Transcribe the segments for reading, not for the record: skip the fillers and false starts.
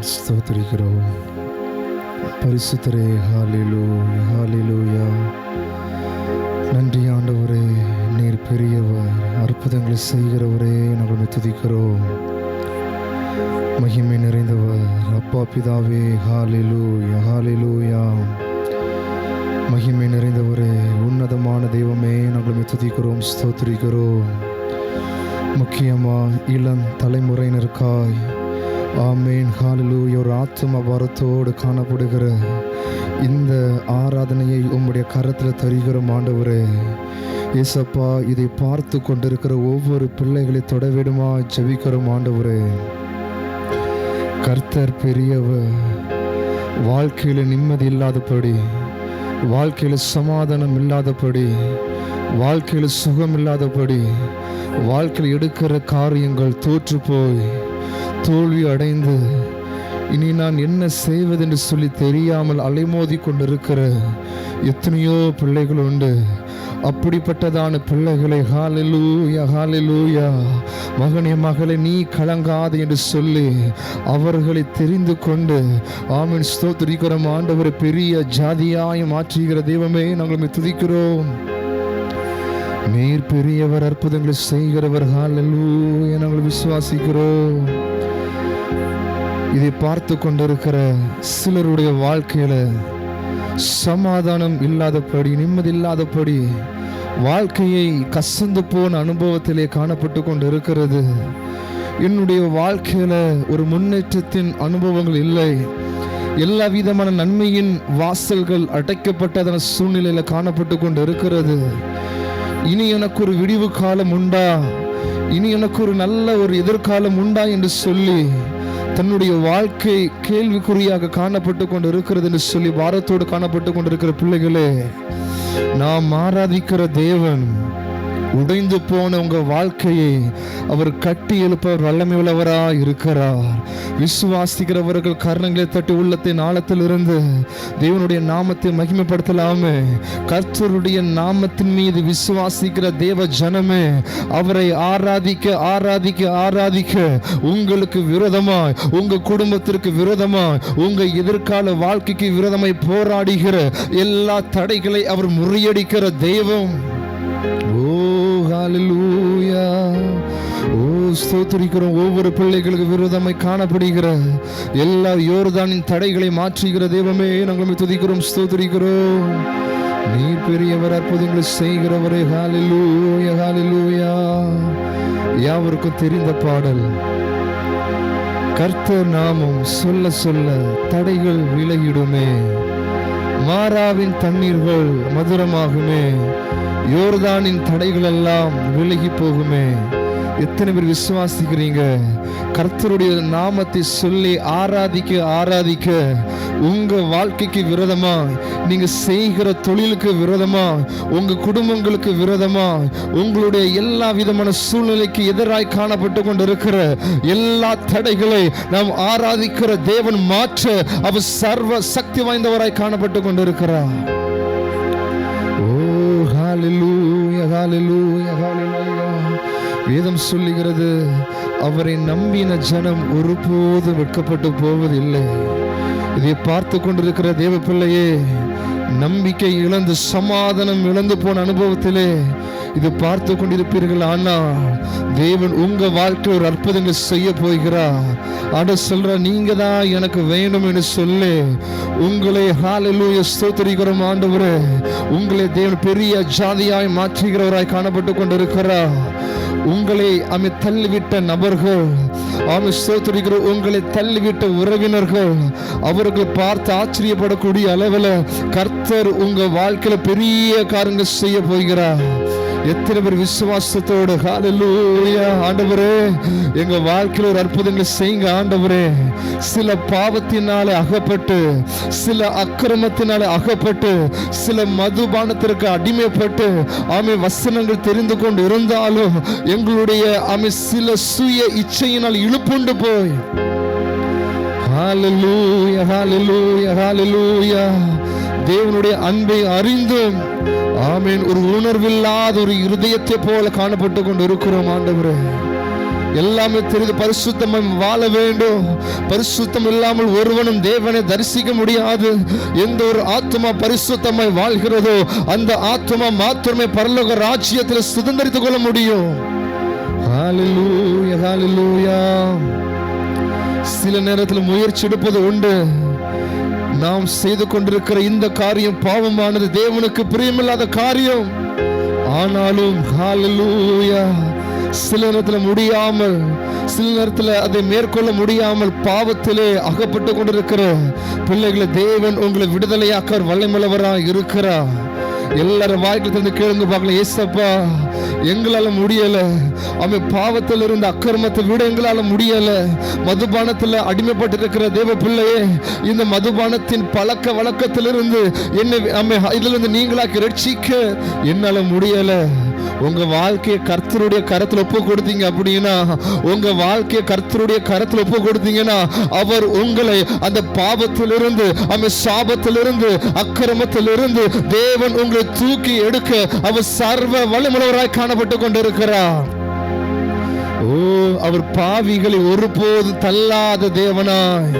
ஸ்தோத்திரிக்கிறோம். பரிசுத்தரே, ஹல்லேலூயா, ஹல்லேலூயா. நன்றி ஆண்டவரே, நீர் பெரியவர், அற்புதங்களை செய்கிறவரே, நாங்கள் துதிக்கிறோம். மகிமை நிறைந்தவர் அப்பா பிதாவே, ஹல்லேலூயா, ஹல்லேலூயா. மகிமை நிறைந்தவரே, உன்னதமான தெய்வமே, நாங்கள் துதிக்கிறோம், ஸ்தோத்திரிக்கிறோம். முக்கியமாக இளம் தலைமுறையினருக்காய் ஆமேன், ஹல்லேலூயா, ஒரு ஆத்தும பாரத்தோடு காணப்படுகிற இந்த ஆராதனையை உம்முடைய கரத்தில் தருகிறோம் ஆண்டவரே. ஏசப்பா, இதை பார்த்து கொண்டிருக்கிற ஒவ்வொரு பிள்ளைகளை தொடவிடுமா ஜெபிக்கிறோம் ஆண்டவரே. கர்த்தர் பெரியவர். வாழ்க்கையில் நிம்மதி இல்லாதபடி, வாழ்க்கையில் சமாதானம் இல்லாதபடி, வாழ்க்கையில் சுகம் இல்லாதபடி, வாழ்க்கையில் எடுக்கிற காரியங்கள் தோற்று போய் தோல்வி அடைந்து இனி நான் என்ன செய்வதென்று சொல்லி தெரியாமல் அலைமோதி கொண்டிருக்கிற எத்தனையோ பிள்ளைகள் உண்டு. அப்படிப்பட்டதான பிள்ளைகளை ஹல்லேலூயா, ஹல்லேலூயா, மகனே மகளே நீ கலங்காது என்று சொல்லி அவர்களை தெரிந்து கொண்டு ஆமென் ஸ்தோத்திரிக்கிறோம் ஆண்டவரை. பெரிய ஜாதியாய் மாற்றுகிற தெய்வமே, நாங்கள் துதிக்கிறோம். நீர் பெரியவர், அற்புதங்களை செய்கிறவர், ஹல்லேலூயா, நாங்கள் விசுவாசிக்கிறோம். இதை பார்த்து கொண்டிருக்கிற சிலருடைய வாழ்க்கையில சமாதானம் இல்லாதபடி, நிம்மதி இல்லாதபடி, வாழ்க்கையை கசந்து போன அனுபவத்திலே காணப்பட்டு கொண்டு இருக்கிறது. என்னுடைய வாழ்க்கையில ஒரு முன்னேற்றத்தின் அனுபவங்கள் இல்லை. எல்லா விதமான நன்மையின் வாசல்கள் அடைக்கப்பட்டதான சூழ்நிலையில காணப்பட்டு கொண்டு இருக்கிறது. இனி எனக்கு ஒரு விடிவு காலம் உண்டா, இனி எனக்கு ஒரு நல்ல ஒரு எதிர்காலம் உண்டா என்று சொல்லி தன்னுடைய வாழ்க்கை கேள்விக்குறியாக காணப்பட்டு கொண்டு இருக்கிறது என்று சொல்லி பாரத்தோடு காணப்பட்டு கொண்டிருக்கிற பிள்ளைகளே, நாம் ஆராதிக்கிற தேவன் உடைந்து போன உங்க வாழ்க்கையை அவர் கட்டி எழுப்பவர் வல்லமை உள்ளவராய் இருக்கிறார். விசுவாசிக்கிறவர்கள் கரணங்களை தட்டி உள்ளத்தின் ஆழத்தில் இருந்து தேவனுடைய நாமத்தை மகிமைப்படுத்தலாமே. கர்த்தருடைய நாமத்தின் மீது விசுவாசிக்கிற தேவ ஜனமே, அவரை ஆராதிக்க ஆராதிக்க ஆராதிக்க உங்களுக்கு விரோதமாய், உங்க குடும்பத்திற்கு விரோதமாய், உங்க எதிர்கால வாழ்க்கைக்கு விரோதமாய் போராடுகிற எல்லா தடைகளை அவர் முறியடிக்கிற தெய்வம். ஹல்லேலூயா, ஓ ஸ்தோத்திரிக்கிறோம். ஒவ்வொரு பிள்ளைகளுக்கு விரோதமாய் காணப்படுகிற எல்லா யோர்தானின் தடைகளை மாற்றுகிற தெய்வமே, நாங்கள் துதிக்கிறோம், ஸ்தோத்திரிக்கிறோம். நீர் பெரியவர், அற்புதங்களை செய்கிறவரே, ஹல்லேலூயா, ஹல்லேலூயா. யாவருக்கும் தெரிந்த பாடல். கர்த்தர் நாமம் சொல்ல சொல்ல தடைகள் விலகிடுமே, மாறாவின் தண்ணீர்கள் மதுரமாகுமே, யோர்தானின் தடைகள் எல்லாம் விலகி போகுமே. எத்தனை பேர் விசுவாசிக்கிறீங்க? கர்த்தருடைய நாமத்தை சொல்லி ஆராதிக்க ஆராதிக்க உங்க வாழ்க்கைக்கு விரோதமா, நீங்க செய்கிற தொழிலுக்கு விரோதமா, உங்க குடும்பங்களுக்கு விரோதமா, உங்களுடைய எல்லா விதமான சூழ்நிலைக்கு எதிராய் காணப்பட்டு கொண்டிருக்கிற எல்லா தடைகளை நாம் ஆராதிக்கிற தேவன் மாற்ற அவர் சர்வ சக்தி வாய்ந்தவராய் காணப்பட்டு கொண்டிருக்கிறார். ஹல்லேலூயா, ஹல்லேலூயா, ஹல்லேலூயா. வேதம் சொல்லுகிறது, அவரை நம்பின ஜனம் ஒருபோதும் வெட்கப்பட்டு போவதில்லை. இதை பார்த்து கொண்டிருக்கிற தேவ பிள்ளையே, நம்பிக்கை இழந்து சமாதானம் இழந்து போன அனுபவத்திலே இது பார்த்து கொண்டிருப்பீர்கள். ஆனால் தேவன் உங்க வாழ்க்கை ஒரு அற்புதங்கள் செய்ய போகிறார். ஆட சொல்ற, நீங்க தான் எனக்கு வேண்டும் என்று சொல்லி உங்களை ஹல்லேலூயா ஸ்தோத்திரிக்கிறோம் ஆண்டவரே. உங்களை தேவன் பெரிய ஜாதியாய் மாற்றுகிறவராய் காணப்பட்டு கொண்டிருக்கிறார். உங்களை தள்ளிவிட்ட நபர்கள், ஸ்தோத்திரிக்கிற உங்களை தள்ளிவிட்ட உறவினர்கள், அவர்கள் பார்த்து ஆச்சரியப்படக்கூடிய அளவில் கர்த்தர் உங்க வாழ்க்கையில பெரிய காரியங்கள் செய்ய போகிறார். எத்தனை பேர் விசுவாசத்தோடு ஹல்லேலூயா, ஆண்டவரே எங்க வாழ்க்கையில் ஒரு அற்புதங்களை செய்யுங்க ஆண்டவரே. சில பாவத்தினாலே அகப்பட்டு, சில அக்கிரமத்தினாலே அகப்பட்டு, சில மதுபானத்திற்கு அடிமைப்பட்டு வசனங்கள் தெரிந்து கொண்டு இருந்தாலும் எங்களுடைய சில சுய இச்சையினால் இழுப்புண்டு போய் ஹல்லேலூயா, ஹல்லேலூயா, ஹல்லேலூயா, தேவனுடைய அன்பை அறிந்தும் ஆமென் ஒரு உணர்வில்லாத ஒரு இருதயத்தை போல காணப்பட்டு கொண்டு இருக்கிறோம் ஆண்டவரே. எல்லாமே தெரிந்து பரிசுத்தமாய் வாழ வேண்டும். பரிசுத்தம் இல்லாமல் ஒருவனும் தேவனை தரிசிக்க முடியாது. எந்த ஒரு ஆத்மா பரிசுத்தமாய் வாழ்கிறதோ அந்த ஆத்மா மாத்திரமே பரலோக ராஜ்யத்தில் சுதந்திரித்துக் கொள்ள முடியும். ஹல்லேலூயா, ஹல்லேலூயா. சில நேரத்தில் முயற்சி எடுப்பது உண்டு. நாம் செய்து கொண்டிருக்கிற இந்த காரியம் பாவமானது, தேவனுக்கு பிரியமில்லாத காரியம். ஆனாலும் ஹல்லேலூயா, சில நேரத்தில் முடியாமல், சில நேரத்தில் அதை மேற்கொள்ள முடியாமல் பாவத்திலே அகப்பட்டு கொண்டிருக்கிற பிள்ளைகளை தேவன் உங்களை விடுதலையாக்க வல்லமையுள்ளவராய் இருக்கிறார். எல்லாரும் வாய்க்குள்ள இருந்து கேளுங்க பார்க்கலாம். ஏசப்பா, எங்களால முடியல. அவன் பாவத்தில் இருந்த அக்கிரமத்தை விட எங்களால முடியல. மதுபானத்தில் அடிமைப்பட்டு இருக்கிற தேவ பிள்ளையே, இந்த மதுபானத்தின் பழக்க வழக்கத்திலிருந்து என்னை இதிலிருந்து நீங்களாக்கி ரட்சிக்க என்னால முடியல. உங்க வாழ்க்கையை கர்த்தருடைய கரத்தில் ஒப்பு கொடுத்தீங்க அப்படின்னா, உங்க வாழ்க்கையை கர்த்தருடைய கரத்தில் ஒப்பு கொடுத்தீங்கன்னா, அவர் உங்களை அந்த பாவத்திலிருந்து, அந்த சாபத்திலிருந்து, அக்கிரமத்திலிருந்து தேவன் உங்களை தூக்கி எடுக்க அவர் சர்வ வல்லமையுள்ளவராய் காணப்பட்டு கொண்டிருக்கிறார். ஓ, அவர் பாவிகளை ஒருபோது தள்ளாத தேவனாய்.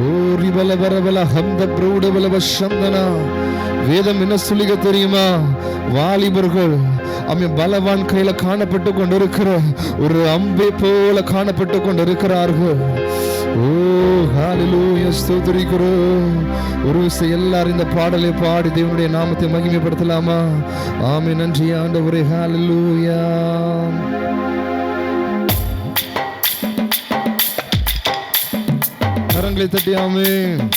ஓ ரிபல பரபல ஹந்த பிரௌடபல சந்தனா. வேதம் என்ன சொல்லிக்க தெரியுமா? வாலிபர்கள் பலவான் கையில காணப்பட்டு கொண்டிருக்கிற ஒரு அம்பை போல காணப்பட்டு கொண்டிருக்கிறார்கள். ஓ ஹல்லேலூயா, ஸ்தோத்திரிக்கிறோம். ஒரு விஷயம் எல்லாரும் இந்த பாடலை பாடி தேவனுடைய நாமத்தை மகிமைப்படுத்தலாமா? ஆமென். நன்றி ஆண்டவரே. ஹல்லேலூயா. கரங்களை தட்டி ஆமென்.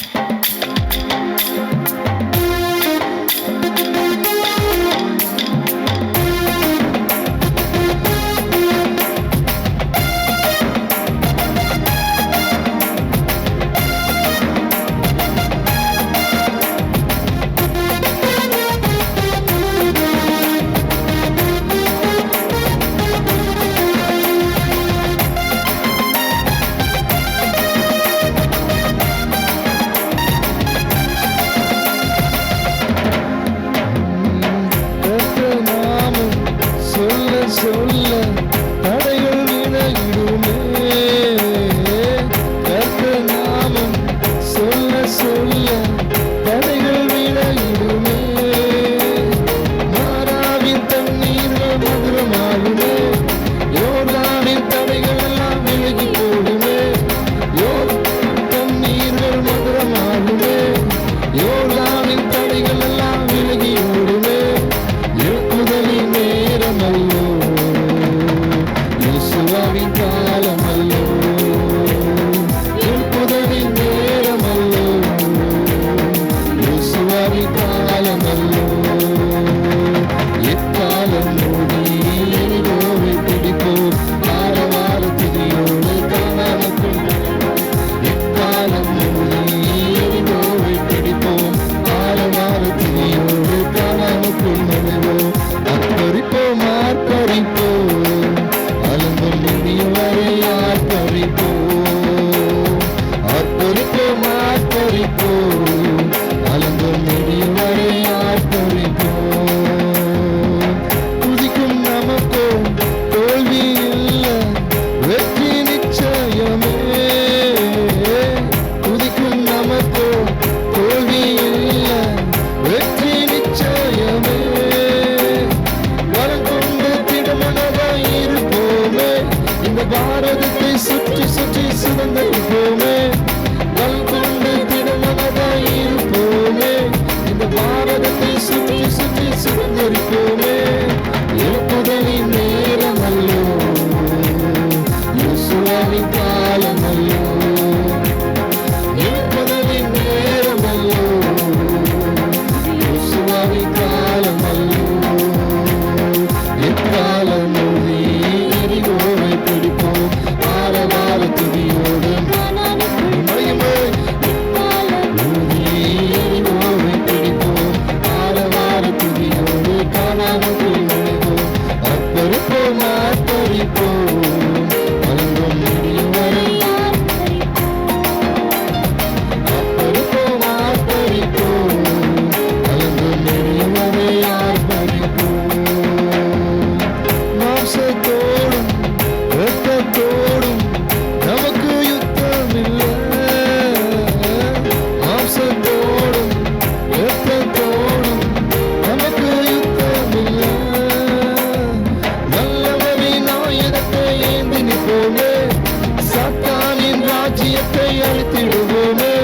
ராஜ்யத்தை அழித்திடுவோமே,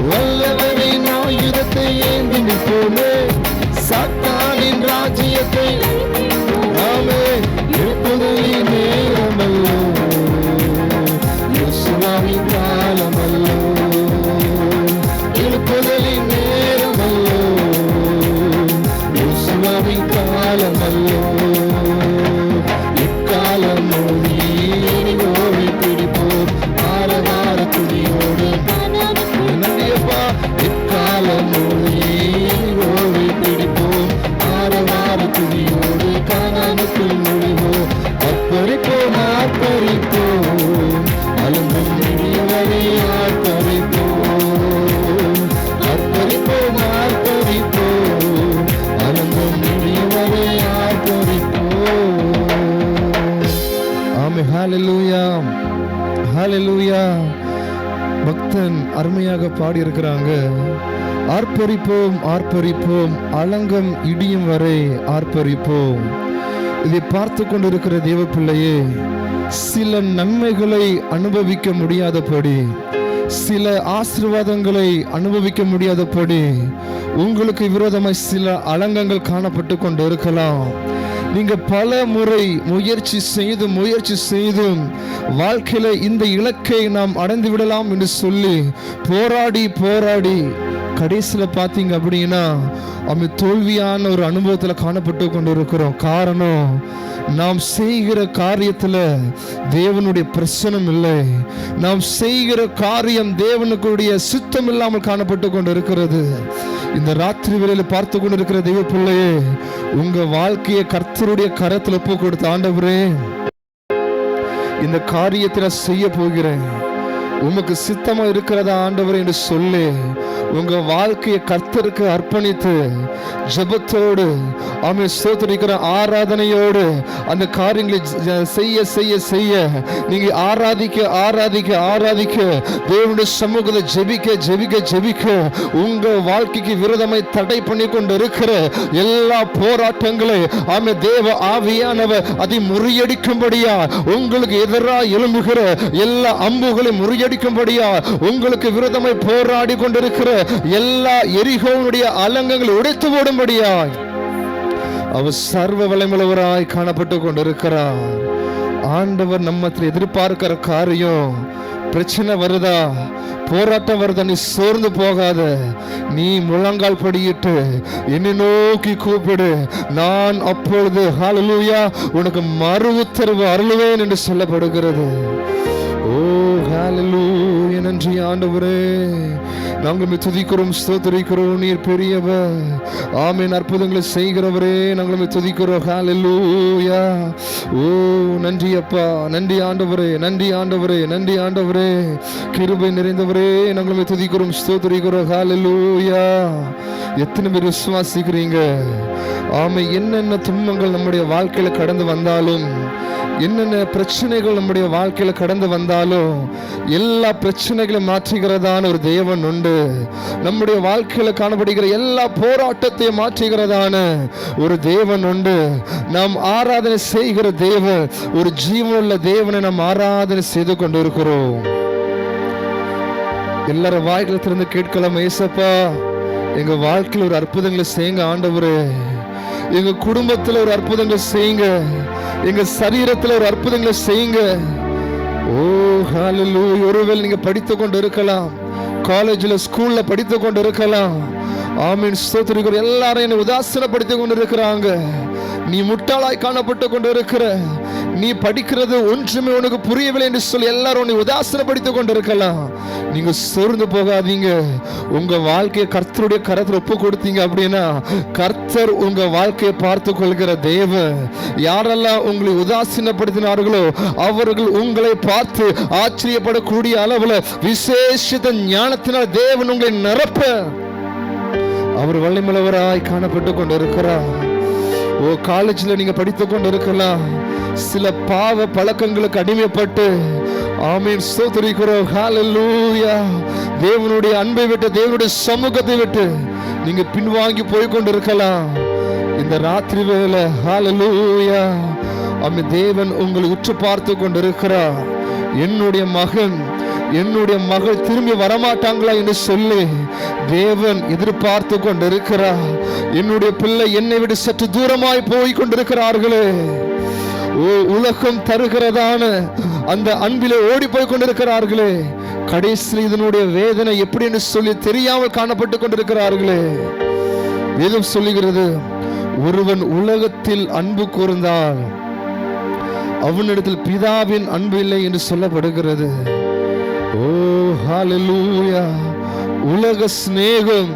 வல்லவரின் ஆயுதத்தை ஏந்தி நிற்போமே, சாத்தானின் ராஜ்யத்தை நாமே எழுப்புதலின் நேரமல்லோ, யோசுவாவின் காலமல்லோ, எழுப்புதலின் நேரமல்லோ, யோசுவாவின் காலமல்லோ. இக்காலம் ஓடி பிடிப்போம் ஆரவார துணியோடு, நன்றியப்பா. இக்காலம் ஓடி பிடிப்போம் ஆரவார துணியோடு, கானானுக்குள் நுழைவோம். அர்ப்பரிப்போம் ஆர்ப்பரிப்போம், அலங்கும் முடிவரை ஆர்ப்பரிப்போம். அர்ப்பரிப்போம் ஆர்ப்பரிப்போம், அலங்கும் முடிவரை ஆர்ப்பரிப்போம். ஆமென். ஹல்லேலூயா, ஹல்லேலூயா. பக்தன் அருமையாக பாடி இருக்கிறாங்க. ஆர்ப்பரிப்போம் ஆர்ப்பரிப்போம், அலங்கம் இடியும் வரை ஆர்ப்பரிப்போம். இதை பார்த்து கொண்டிருக்கிற தேவ பிள்ளையே, சில நன்மைகளை அனுபவிக்க முடியாதபடி, சில ஆசீர்வாதங்களை அனுபவிக்க முடியாதபடி உங்களுக்கு விரோதமாய் சில அலங்கங்கள் காணப்பட்டு கொண்டு இருக்கலாம். நீங்க பல முறை முயற்சி செய்தும் வாழ்க்கையில இந்த இலக்கை நாம் அடைந்து விடலாம் என்று சொல்லி போராடி கடைசியில் பார்த்தீங்க அப்படின்னா நம்ம தோல்வியான ஒரு அனுபவத்தில் காணப்பட்டு கொண்டு இருக்கிறோம். காரணம், நாம் செய்கிற காரியத்தில் தேவனுடைய பிரசனம் இல்லை. நாம் செய்கிற காரியம் தேவனுடைய சித்தம் இல்லாமல் காணப்பட்டு கொண்டு இருக்கிறது. இந்த ராத்திரி வேளையில பார்த்து கொண்டு இருக்கிற தெய்வ பிள்ளையே, உங்க வாழ்க்கையை கர்த்தருடைய கரத்தில் ஒப்பு கொடுத்த ஆண்டவரே, இந்த காரியத்தை செய்ய போகிறேன், உமக்கு சித்தமா இருக்கிறதா ஆண்டவரே என்று சொல்லி உங்க வாழ்க்கையை கர்த்தருக்கு அர்ப்பணித்து ஜெபத்தோடு ஸ்தோத்திரிக்கிற ஆராதனையோடு அந்த காரியங்களை செய்ய செய்ய செய்ய நீங்க ஆராதிக்க தேவனுடைய சமூகத்தை ஜெபிக்க உங்க வாழ்க்கைக்கு விரோதமாய் தடை பண்ணி கொண்டு இருக்கிற எல்லா போராட்டங்களை தேவ ஆவியானவர் அதை முறியடிக்கும்படியா, உங்களுக்கு எதிராக எழும்புகிற எல்லா அம்புகளை முறியடிக்கும்படியா, உங்களுக்கு விரோதமாய் போராடி கொண்டிருக்கிற எல்லா எரிகோனுடைய அலங்கங்களை உடைத்து போடும்படியா அவர் சர்வ வல்லமையுள்ளவராய் காணப்பட்டு கொண்டிருக்கிறார். ஆண்டவர் நம்மத்தில் எதிர்பார்க்கிற காரியம், பிரச்சனை வருதா, போராட்டம் வருதா, நீ சோர்ந்து போகாத, நீ முழங்கால் படியிட்டு என்னை நோக்கி கூப்பிடு, நான் அப்பொழுது ஹல்லேலூயா உனக்கு மறு உத்தரவு அருளுவேன் என்று சொல்லப்படுகிறது. ஓ ஹல்லேலூயா, நன்றி ஆண்டவரே, நாங்கள் துதிக்கிறோம், ஸ்தோத்திரிக்கிறோம், நீர் பெரியவர். ஆமென். அற்புதங்களை செய்கிறவரே, நாங்கள் துதிக்கிறோம். ஹல்லேலூயா. ஓ நன்றி அப்பா, நன்றி ஆண்டவரே, நன்றி ஆண்டவரே, நன்றி ஆண்டவரே, கிருபை நிறைந்தவரே, நாங்கள் துதிக்கிறோம், ஸ்தோத்திரிக்கிறோம். ஹல்லேலூயா. எத்தனை பேர் விசுவாசிக்கிறீங்க? ஆமை, என்னென்ன துன்பங்கள் நம்முடைய வாழ்க்கையில கடந்து வந்தாலும், என்னென்ன பிரச்சனைகள் நம்முடைய வாழ்க்கையில கடந்து வந்தாலும், எல்லா பிரச்சனைகளையும் மாற்றுகிறதான ஒரு தேவன் உண்டு. நம்முடைய வாழ்க்கையில காணப்படுகிற எல்லா போராட்டத்தையும் மாற்றுகிறதான ஒரு தேவன் உண்டு. நாம் ஆராதனை செய்கிற தேவன், ஒரு ஜீவனுள்ள தேவனை நாம் ஆராதனை செய்து கொண்டு இருக்கிறோம். எல்லாரும் வாய்களை திறந்து கேட்கலாம், ஏசப்பா எங்க வாழ்க்கையில் ஒரு அற்புதங்களை செய்யுங்க ஆண்டவரே, எங்க குடும்பத்தில் ஒரு அற்புதங்களை செய்யுங்க, எங்க சரீரத்தில் ஒரு அற்புதங்களை செய்யுங்க. ஓ ஹல்லேலூயா. ஒருவேளை நீங்க படித்து கொண்டு இருக்கலாம், காலேஜில் ஸ்கூல்ல படித்து கொண்டு இருக்கலாம். ஆமீன், ஸ்தோத்திரிக்கிறோம். எல்லாரும் என்னை உதாசீனப்படுத்தி கொண்டு இருக்கிறாங்க. நீ முட்டாளாய் காணப்பட்டு கொண்டு இருக்கிற, நீ படிக்கிறது ஒன்றுமே உனக்கு புரியவில்லை என்று சொல்லி எல்லாரும் உன்னை உதாசீனப்படுத்தி கொண்டு இருக்கலாம். நீங்க சோர்ந்து போகாதீங்க. உங்க வாழ்க்கையை கர்த்தருடைய கரத்தில் ஒப்பு கொடுத்தீங்க அப்படின்னா கர்த்தர் உங்க வாழ்க்கையை பார்த்து கொள்கிற தேவன். யாரெல்லாம் உங்களை உதாசீனப்படுத்தினார்களோ அவர்கள் உங்களை பார்த்து ஆச்சரியப்படக்கூடிய அளவுல விசேஷித்த ஞானத்தினால் தேவன் உங்களை நிரப்ப அவர் வல்லமையுள்ளவராய் காணப்பட்டு கொண்டு இருக்கிறார். ஓ காலேஜில் நீங்க படித்து கொண்டு இருக்கலாம், சில பாவ பழக்கங்களுக்கு அடிமைப்பட்டு ஆமீன் ஸ்தோத்திரிக்கிறோம். ஹல்லேலூயா. தேவனுடைய அன்பை விட்டு, தேவனுடைய சமூகத்தை விட்டு நீங்க பின்வாங்கி போய் கொண்டு இருக்கலாம். இந்த ராத்திரி வேளை ஹல்லேலூயா ஆமென், தேவன் உங்களை உற்று பார்த்து கொண்டு இருக்கிறார். என்னுடைய மகன் என்னுடைய மகள் திரும்பி வரமாட்டாங்களா என்று சொல்லி தேவன் எதிர்பார்த்து கொண்டிருக்கிறார். என்னுடைய பிள்ளை என்னை விட்டு சற்று தூரமாய் போய் கொண்டிருக்கிறார்களே, உலகம் தருகிறதான அந்த அன்பிலே ஓடி போய் கொண்டிருக்கிறார்களே, கடைசியில் இதனுடைய வேதனை எப்படி என்று சொல்லி தெரியாமல் காணப்பட்டு கொண்டிருக்கிறார்களே. வேதம் சொல்லுகிறது, ஒருவன் உலகத்தில் அன்பு கூர்ந்தால் அவனிடத்தில் பிதாவின் அன்பு இல்லை என்று சொல்லப்படுகிறது. ஓ ஹல்லேலூயா. உலக சிநேகம்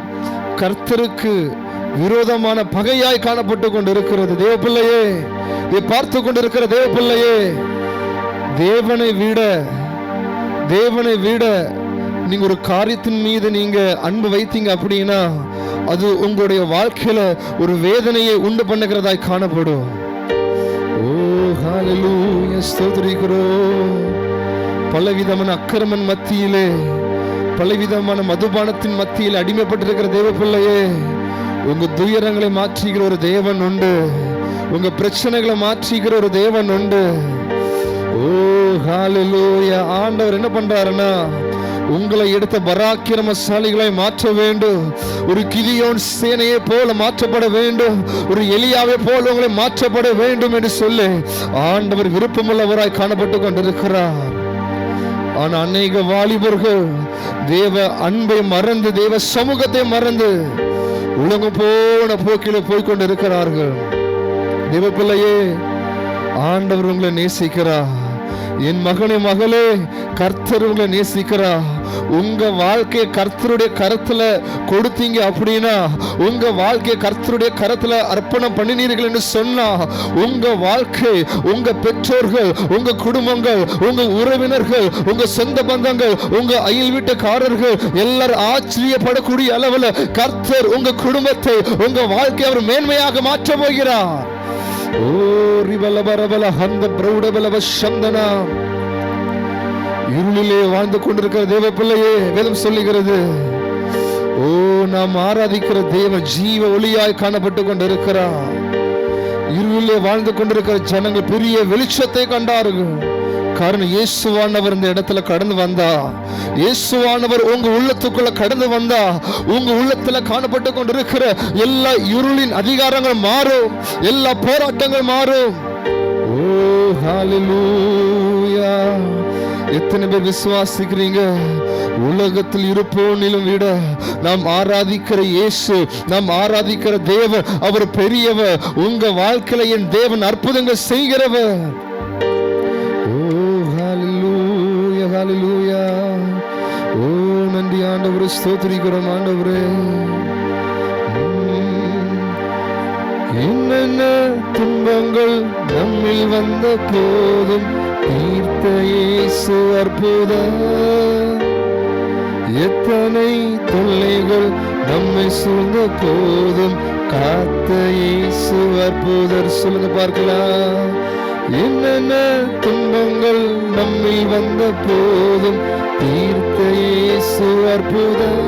கர்த்தருக்கு விரோதமான பகையாய் காணப்பட்டு கொண்டிருக்கிறது. தேவ பிள்ளையே, இதை பார்த்து கொண்டிருக்கிற தேவ பிள்ளையே, தேவனை விட நீங்க ஒரு காரியத்தின் மீது நீங்க அன்பு வைத்தீங்க அப்படின்னா அது உங்களுடைய வாழ்க்கையில ஒரு வேதனையை உண்டு பண்ணுகிறதாய் காணப்படும். ஓ ஹல்லேலூயா, ஸ்தோத்திரிக்கிறோம். பலவிதமான அக்கிரமன் மத்தியிலே, பலவிதமான மதுபானத்தின் மத்தியில் அடிமைப்பட்டிருக்கிற தேவ பிள்ளையே, உங்க துயரங்களை மாற்றுகிற ஒரு தேவன் உண்டு. உங்க பிரச்சனைகளை மாற்றுகிற ஒரு தேவன் உண்டு. ஓ ஹல்லேலூயா. ஆண்டவர் என்ன பண்றாருன்னா, உங்களை எடுத்த பராக்கிரமசாலிகளை மாற்ற வேண்டும். ஒரு கிதியோன் சேனையை போல மாற்றப்பட வேண்டும். ஒரு எலியாவை போல உங்களை மாற்றப்பட வேண்டும் என்று சொல்லி ஆண்டவர் விருப்பமுள்ளவராய் காணப்பட்டு கொண்டிருக்கிறார். ஆனா அநேக வாலிபர்கள் தேவ அன்பை மறந்து, தேவ சமூகத்தை மறந்து உலகம் போன போக்கில போய்கொண்டிருக்கிறார்கள். தேவ பிள்ளையே, ஆண்டவர் உங்களை நேசிக்கிறார். என் மகனே, மகளே, கர்த்தர் உங்களை நேசிக்கிறார். உங்க வாழ்க்கையை கர்த்தருடைய கரத்துல கொடுத்தீங்க அப்படின்னா, உங்க வாழ்க்கையை கர்த்தருடைய கரத்துல அர்ப்பணம் பண்ணினீர்கள் என்று சொன்னா, உங்க வாழ்க்கை, உங்க பெற்றோர்கள், உங்க குடும்பங்கள், உங்க உறவினர்கள், உங்க சொந்த பந்தங்கள், உங்க அயல் வீட்டுக்காரர்கள் எல்லாரும் ஆச்சரியப்படக்கூடிய அளவில் கர்த்தர் உங்க குடும்பத்தை, உங்க வாழ்க்கையை அவர் மேன்மையாக மாற்ற போகிறார். ஓ ரிபலபரபல ஹந்த பிரௌடபலவ சந்தனா. இருளிலே வாழ்ந்து கொண்டிருக்கிற தேவ பிள்ளையே, வேதம் சொல்லுகிறது, ஓ நாம் ஆராதிக்கிற தேவன் ஜீவ ஒளியாய் காணப்பட்டு கொண்டிருக்கிறார். இருளிலே வாழ்ந்து கொண்டிருக்கிற ஜனங்கள் பெரிய வெளிச்சத்தை கண்டார்கள். காரணம், இயேசுவானவர் இந்த இடத்துல கடந்து வந்தா. இயேசுவானவர் உங்க உள்ளத்துக்குள்ள கடந்து வந்தா, உங்க உள்ளத்துல காணப்பட்டு கொண்டிருக்கிற எல்லா இருளின் அதிகாரங்கள் மாறும், எல்லா போராட்டங்கள் மாறும். ஓ ஹல்லேலூயா. எத்தனை பேர் விசுவாசிக்கிறீங்க? உலகத்தில் இருப்போனிலும் விட நாம் ஆராதிக்கிற இயேசு, நாம் ஆராதிக்கிற தேவன், அவர் பெரியவர். உங்க வாழ்க்கையில என் தேவன் அற்புதங்கள் செய்கிறவர். ஹல்லேலூயா. ஓ நன்றி ஆண்டவரே, ஸ்தோத்திரிக்கிறோம் ஆண்டவரே. என்னென்ன துன்பங்கள் நம்மில் வந்த போதும் தீர்த்த இயேசு அற்புதம். எத்தனை தொல்லைகள் நம்மை சூழ்ந்த போதும் காத்த இயேசு அற்புதர். சொல்லுங்க பார்க்கலாம். என்னென்ன துன்பங்கள் நம்மில் வந்த போதும் தீர்த்த இயேசு அற்புதம்.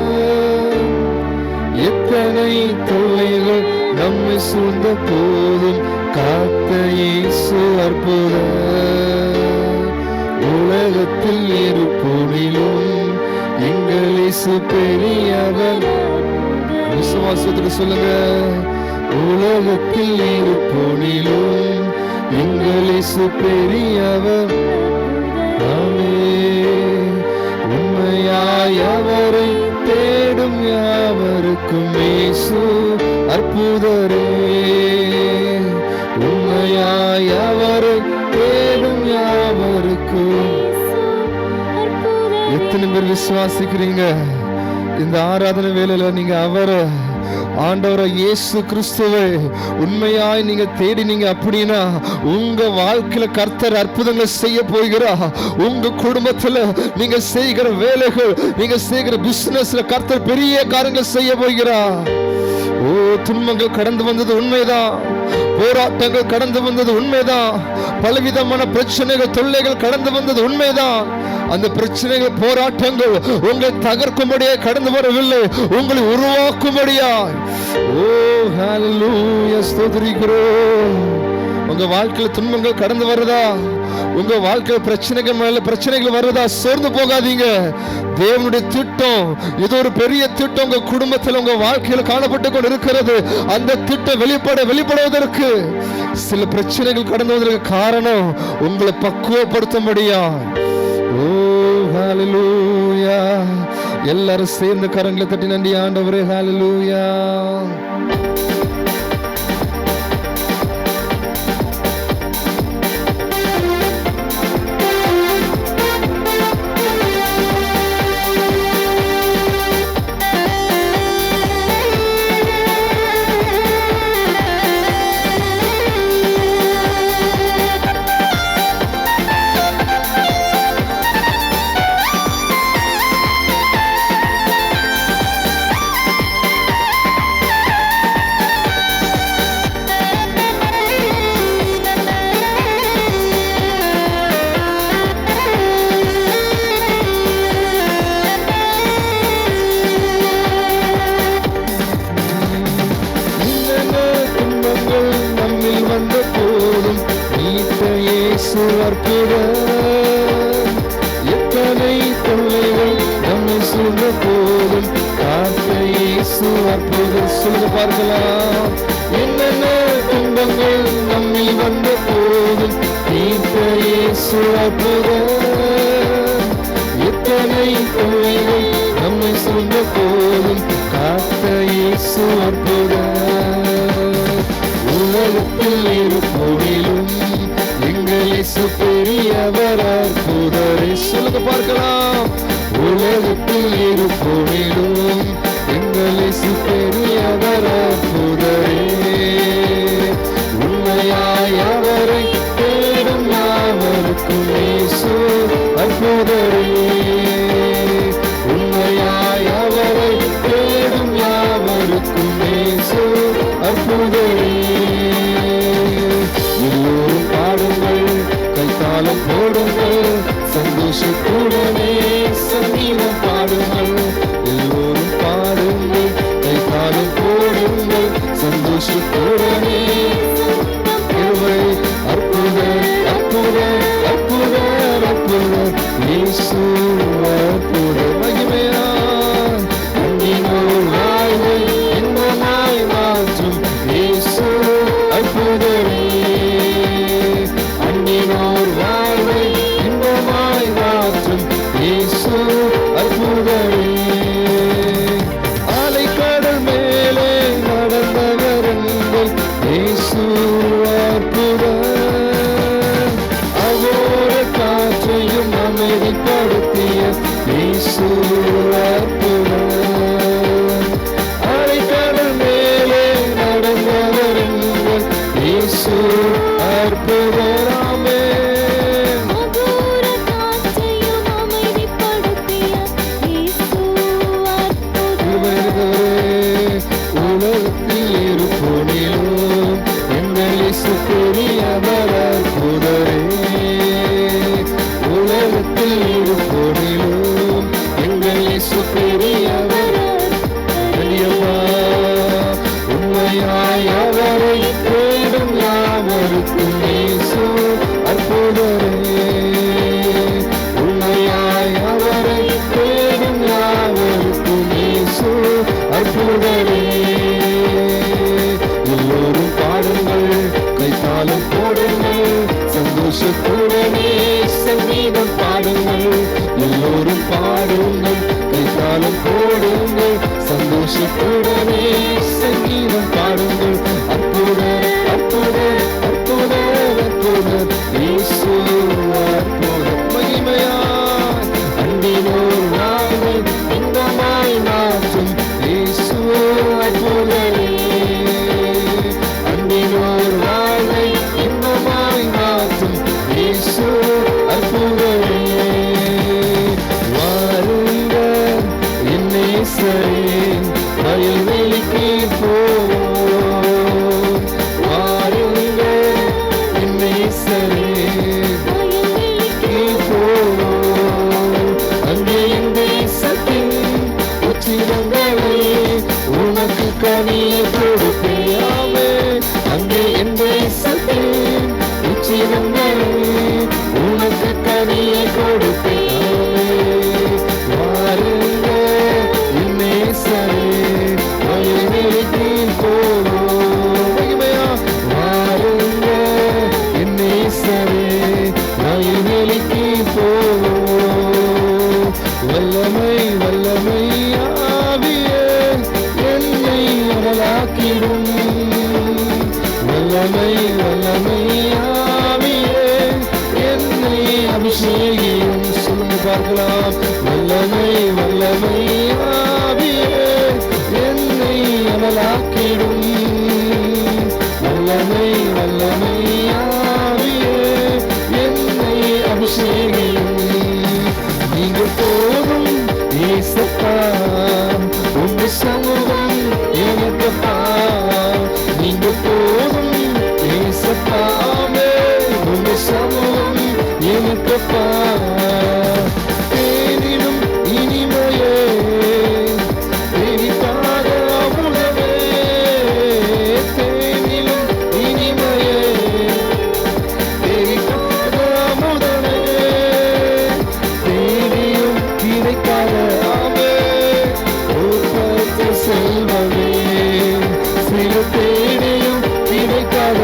எத்தனை தொல்லைகள் நம்மை சூழ்ந்த போதும் காத்த இயேசு அற்புதம். உலகத்தில் இருப்போனிலும் எங்கள் இயேசு பெரியவர். விசுவாசத்தில் சொல்லுங்க. உலகத்தில் இருப்போனிலும் எங்கள் இயேசு பெரியவர். உண்மையாய் அவரை தேடும் யாவருக்கும் இயேசு அற்புதரே. உண்மையாய் அவரை தேடும் யாவருக்கும். எத்தனை பேர் விசுவாசிக்கிறீங்க? இந்த ஆராதனை வேளையில நீங்க அவரை, ஆண்டவரை இயேசு கிறிஸ்துவை உண்மையாய் நீங்க தேடினீங்க அப்படின்னா உங்க வாழ்க்கையில கர்த்தர் அற்புதங்களை செய்ய போகிறார். உங்க குடும்பத்துல நீங்க செய்கிற வேலைகள், நீங்க செய்கிற பிசினஸ்ல கர்த்தர் பெரிய காரியங்கள் செய்ய போகிறார். ஓ துன்பங்கள் கடந்து வந்தது உண்மைதான், போராட்டங்கள் கடந்து வந்தது உண்மைதான், பலவிதமான பிரச்சனைகள், தொல்லைகள் கடந்து வந்தது உண்மைதான். அந்த பிரச்சனைகள், போராட்டங்கள் உங்களை தகர்க்கும்படியே கடந்து வரவில்லை, உங்களை உருவாக்கும்படியா. ஓ ஹல்லேலூயா, ஸ்தோத்திரிக்கிறோம். உங்க வாழ்க்கையில துன்பங்கள் கடந்து வருதா? உங்க வாழ்க்கையில பிரச்சனைகள் மேல பிரச்சனைகள் வருதா? சோர்ந்து போகாதீங்க. தேவனுடைய திட்டம், இது ஒரு பெரிய திட்டம் உங்க குடும்பத்தில் உங்க வாழ்க்கையில் காணப்பட்டு கொண்டு இருக்கிறது. அந்த திட்டம் வெளிப்படுவதற்கு சில பிரச்சனைகள் கடந்து வந்ததற்கு காரணம் உங்களை பக்குவப்படுத்தும்படியா. ஓ ஹalleluya. எல்லாரும் சேர்ந்து கரங்களை தட்டி நன்றி ஆண்டவரே. ஹalleluya. எத்தனை தொல்லைகள் நம்மை சூழ்ந்த போதும் காத்த இயேசு அற்புதம். சொல்லுங்க பார்க்கலாம். என்னென்ன துன்பங்கள் நம்மில் வந்த போதும் தீர்த்த இயேசு அற்புதம். எத்தனை தொல்லைகள் நம்மை சூழ்ந்த போதும் காத்த இயேசு அற்புதம். உலகத்தில் இருப்போதிலும் எங்கள் இயேசு பெரியவர் அற்புதரே. சொல்லுங்க பார்க்கலாம். உலகத்தில் இருப்போதிலும் எங்கள் இயேசு பெரியவர் அற்புதரே. உண்மையாய் அவரை தேடும் யாவருக்கும் இயேசு அற்புதரே. உண்மையாய் அவரை தேடும் யாவருக்கும் இயேசு அற்புதரே. எல்லோரும் பாடுங்கள், கைத்தாளம் போடுங்கள், சந்தோஷத்துடனே சங்கீதம் பாடுங்கள். எல்லோரும் பாடுங்கள், கைத்தாளம் போடுங்கள், சந்தோஷத்துடனே. அற்புதர் அற்புதர் அற்புதர் அற்புதர் இயேசு அற்புதர். மகிமையா அன்பினோர் வாழ்வை இன்பமாய் மாற்றும் இயேசு அற்புதரே. அன்பினோர் வாழ்வை இன்பமாய் மாற்றும் இயேசு அற்புதரே. அலைக்கடல் மேலே நடந்தவர் எங்கள் இயேசு அற்புதர். அவோர காற்றையும் அமைதிப்படுத்திய இயேசு அற்புதர். அலைக்கடல் மேலே நடந்தவர் எங்கள் இயேசு அற்புதர். ஆமென். அவோர காற்றையும் அமைதிப்படுத்திய இயேசு அற்புதர். உலகத்தில் இருப்போனிலும் எங்கள் இயேசு பெரியவர் அற்புதரே. உலகத்தில் இருப்போனிலும் எங்கள் இயேசு பெரியவர் பெரியவா. உண்மையாய் அவரை தேடும் யாவருக்கும் இயேசு அற்புதரே. உண்மையாய் அவரை தேடும் யாவருக்கும் இயேசு அற்புதரே. எல்லோரும் பாடுங்கள், கைத்தாளம் போடுங்கள், சந்தோஷத்துடனே சங்கீதம் பாடுங்கள். எல்லோரும் பாடுங்கள், கைத்தாளம் போடுங்கள், சந்தோஷத்துடனே சங்கீதம் பாடுங்கள். அற்புதர் அற்புதர் அற்புதர் அற்புதர் இயேசு அற்புதர். மகிமையாய் அன்பினோர் வாழ்வை இன்பமாய் மாற்றும் இயேசு அற்புதரே. அன்பினோர் வாழ்வை இன்பமாய் மாற்றும் இயேசு அற்புதரே. வாருங்கள் என் நேசரே, வயல்வெளிக்கு போவோம். வாருங்கள் என் நேசரே, வயல்வெளிக்கு போவோம். அங்கே என் தேசத்தின் உச்சிதங்களை உனக்கு கனியை கொடுப்பேன். அங்கே என் தேசத்தின் வல்லமை வல்லமை ஆவியே என்னை அபிஷேகியும். சொல்லுங்க பார்க்கலாம். வல்லமை வல்லமை ஆவியே என்னை அனலாக்கிடும். வல்லமை வல்லமை ஆவியே என்னை அபிஷேகியும். நீங்க போதும் ஏசப்பா, உங்க சமூகம் எனக்குப்பா. நீங்க போதும் ஏசப்பா, உங்க சமூகம் எனக்குப்பா. தேனிலும் இனிமையே தேனிக்காக அமுதமே. தேனிலும் இனிமையே தேனிக்காக அமுதமே. தேனியும் கிடைக்காத செல்வமே. சில தேடியும் கிடைக்காத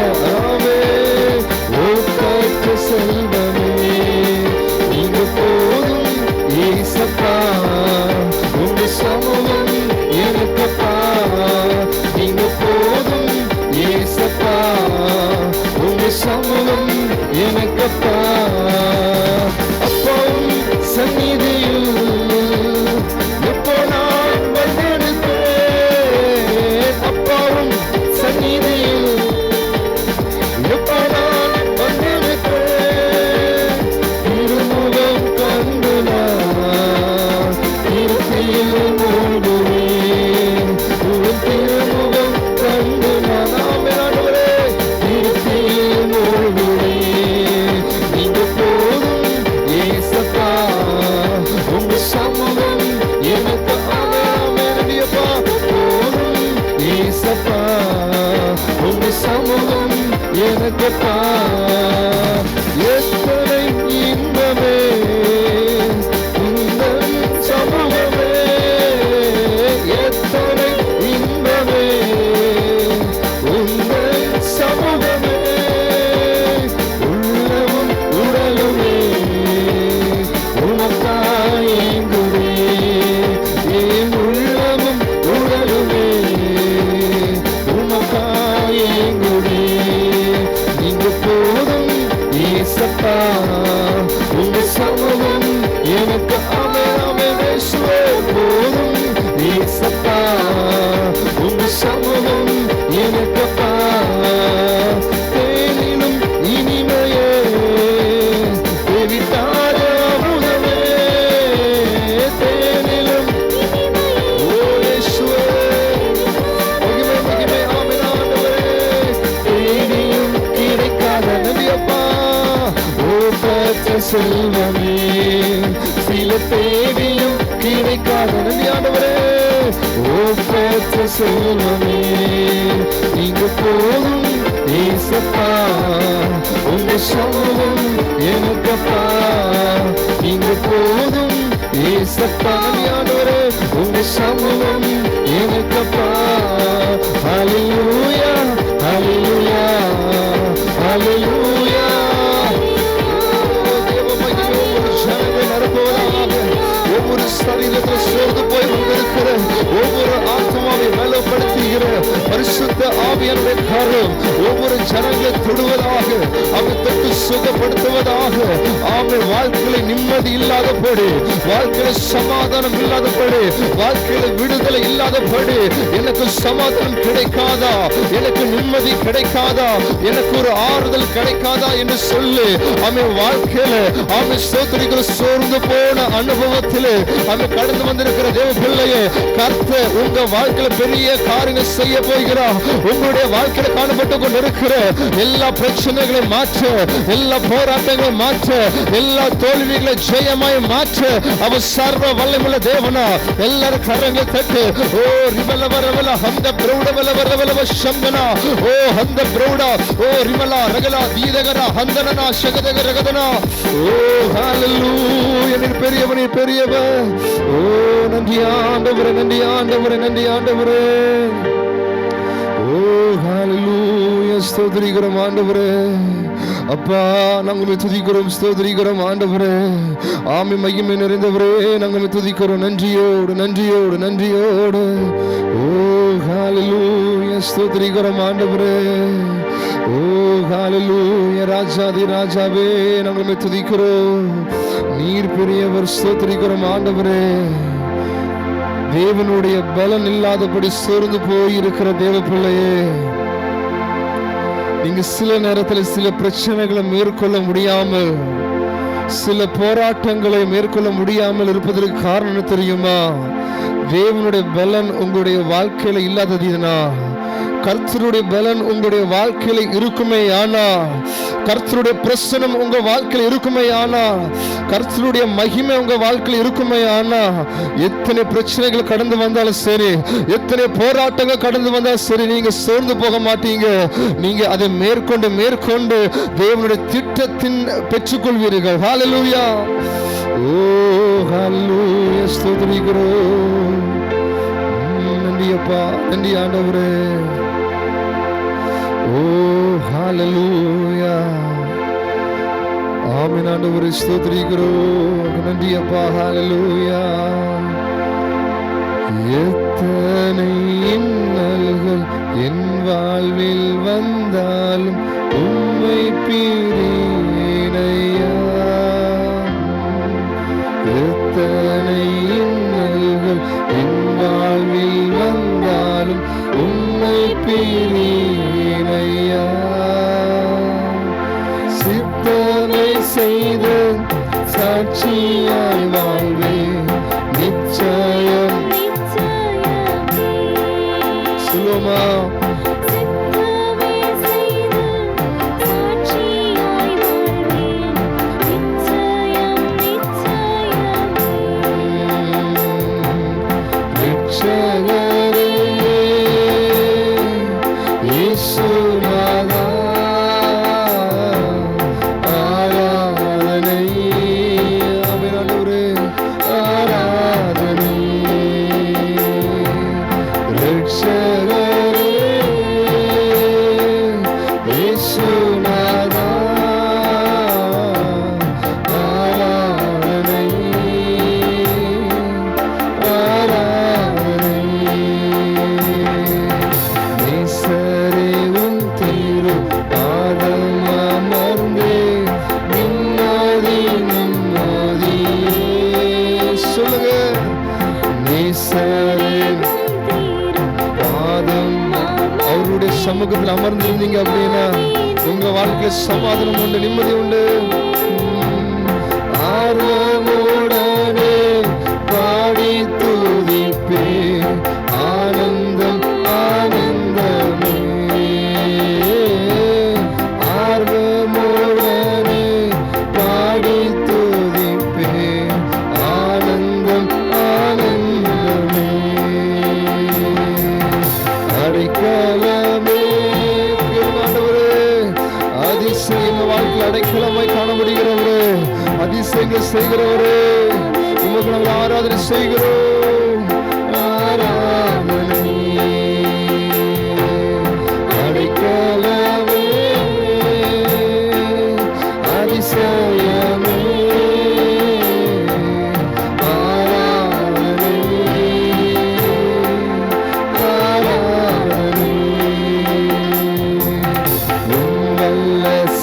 ஓப்பற்ற செல்வமே. நீங்க போதும் ஏசப்பா, உங்க சமூகம் எனக்குப்பா. நீங்க போதும் ஏசப்பா, உங்க சமூகம் எனக்குப்பா. அப்பவும் சந்நிதியில் எப்போ நான் வந்திருப்பேன். அப்பாவும் சந்நிதியில் எப்போ நான் வந்திருப்பேன். திருமுகம் கண்டு நான் திருப்தியில் மூழ்குவேன். திருமுகம் கண்டு நான் ஆண்டவரே திருப்தியில் மூழ்குவேன். நீங்க போதும் ஏசப்பா, உங்க சமூகம் எனக்கு ஆமென்டியப்பா. போதும் ஏசப்பா, உங்க சமூகம் எனக்குப்பா. எத்தனை இன்பமே இந்த சமூகமே. எத்தனை இன்பமே உங்கள் சமூகமே. உள்ளமும் உடலுமே உனக்காய் ஏங்குதே. என் உள்ளமும் உடலுமே உனக்காய் ஏங்குதே. நீங்க போதும் ஏசப்பா, உங்க சமூகம் எனக்கு இயேசுவே. போதும் ஏசப்பா, உங்க சமூகம் எனக்குப்பா. தேனிலும் இனிமையே தேவித்தார அமுதமே. தேனிலும் இயேசுவே மகிமை மகிமை ஆமென் ஆண்டவரே. தேனியும் கிடைக்காத நபியப்பா, ஓப்பற்ற செல்வமே. சில தேடியும் கிடைக்காத நபி ஆண்டவரே, ஓப்பற்ற செல்வமே. நீங்க போதும் ஏசப்பா, உங்க சமூகம் எனக்குப்பா. நீங்க போதும் ஏசப்பா நபி ஆண்டவரே, உங்க சமூகம் எனக்குப்பா. ஹல்லேலூயா ஹல்லேலூயா ஹல்லேலூயா. ஒவ்வொரு சரீரத்தில் சோர்ந்து போய் கொண்டிருக்கிற ஒவ்வொரு ஆத்மாவை பலப்படுத்துகிற பரிசுத்த ஆவியானுடைய கரம் ஒவ்வொரு ஜனங்களை தொடுவதாக, அவரை தொட்டு சுகப்படுத்துவதாக. அவன் வாழ்க்கையில நிம்மதி இல்லாதபடி, வாழ்க்கையில சமாதானம் இல்லாதபடி, வாழ்க்கையில விடுதலை இல்லாதபடி, எனக்கு சமாதானம் கிடைக்காதா, எனக்கு நிம்மதி கிடைக்காதா, எனக்கு ஒரு ஆறுதல் கிடைக்காதா என்று சொல்லி அவன் வாழ்க்கையில அவன் ஸ்தோத்திரிக்கிற சோர்ந்து போன அனுபவத்திலே அவன் கடந்து வந்திருக்கிற தேவ பிள்ளையே, கர்த்தர் உங்க வாழ்க்கையில பெரிய காரியங்கள் செய்ய போகிறார். உங்களுடைய வாழ்க்கையில காணப்பட்டு கொண்டிருக்கிற எல்லா பிரச்சனைகளை மாற்ற, எல்லா போராட்டங்களை மாற்ற, எல்லா தோல்விகளை ஜெயமாய் மாற்ற அவர் சர்வ வல்லமையுள்ள தேவனா. எல்லாரும் கரங்களை தட்டு. ஓ ரிவல வரவல ஹந்த பிரௌட வரவல சம்பனா. ஓ ஹந்த பிரௌட ஓ ரிவல ரகல தீதகர ஹந்தனனா சகதக ரகதனா. ஓ ஹalleluya. நீர் பெரியவனே பெரியவர். ஓ நன்றி ஆண்டவரே, நன்றி ஆண்டவரே, நன்றி ஆண்டவரே. ஓ ஹalleluya. ஸ்தோத்திரிக்கிறோம் ஆண்டவரே. அப்பா நாங்கள் துதிக்கிறோம், ஸ்தோத்திரிக்கிறோம் ஆண்டவரே. ஆமை மகிமை நிறைந்தவரே, நாங்கள் துதிக்கிறோம் நன்றியோடு நன்றியோடு நன்றியோடு. ஓ ஹalleluya. ஸ்தோத்திரிக்கிறோம் ஆண்டவரே. ஓ ஹalleluya. ராஜாதி ராஜாவே நாங்கள் துதிக்கிறோம். நீர் பெரியவர், ஸ்தோத்திரிக்கிறோம் ஆண்டவரே. தேவனுடைய பலன் இல்லாதபடி சோர்ந்து போயிருக்கிற தேவ பிள்ளையே, நீங்க சில நேரத்தில் சில பிரச்சனைகளை மேற்கொள்ள முடியாமல், சில போராட்டங்களை மேற்கொள்ள முடியாமல் இருப்பதற்கு காரணம் தெரியுமா? தேவனுடைய பலன் உங்களுடைய வாழ்க்கையில இல்லாததுனா, கர்த்தருடைய பலன் உங்களுடைய வாழ்க்கையில இருக்குமே ஆனா, கர்த்தருடைய பிரசனம் உங்க வாழ்க்கையில இருக்குமே ஆனா, கர்த்தருடைய மகிமை உங்க வாழ்க்கையில இருக்குமே ஆனா, எத்தனை பிரச்சனைகள் கடந்து வந்தாலும் சரி, எத்தனை போராட்டங்கள் கடந்து வந்தாலும் சரி, நீங்க சோர்ந்து போக மாட்டீங்க. நீங்க அதை மேற்கொண்டு தேவனுடைய திட்டத்தின் பெற்றுக்கொள்வீர்கள். ஹalleluya. ஓ ஹalleluya. ஸ்தோத்திரிக்கிறோம். நன்றி அப்பா, நன்றி ஆண்டவரே. ஓ ஹalleluya. ஆமென் ஆண்டவரே, ஸ்தோத்திரிக்கிறோம். நன்றி அப்பா, ஹalleluya. எத்தனை இன்னல்கள் என் வாழ்வில் வந்தாலும் உம்மை பிரியேனையா. எத்தனை இன்னல்கள் என் வாழ்வில் வந்தாலும் உம்மை பிரியேனையா. சித்தனை செய்து சாட்சியாய் வாழ்வேன் நிச்சயம். சொல்லுமா, சமூகத்தில் அமர்ந்திருந்தீங்க அப்படின்னா உங்க வாழ்க்கையில சமாதானம் உண்டு, நிம்மதி உண்டு. ஆர்வமுடனே பாடி துதிப்பே, ஆனந்தம் ஆனந்தமே. ஆர்வமுடனே பாடி துதிப்பே, ஆனந்தம் ஆனந்தமே. அடைக்கலமே அதிசயங்கள் வாழ்க்கையில் அடைக்கலமாய் காணப்படுகிறவரே, அதிசயங்கள் செய்கிறவரே, உமக்கு நாங்கள் ஆராதனை செய்கிறோம். ஆராதனை அடைக்கலமே அதிசயமே. ஆராதனை ஆராதனை.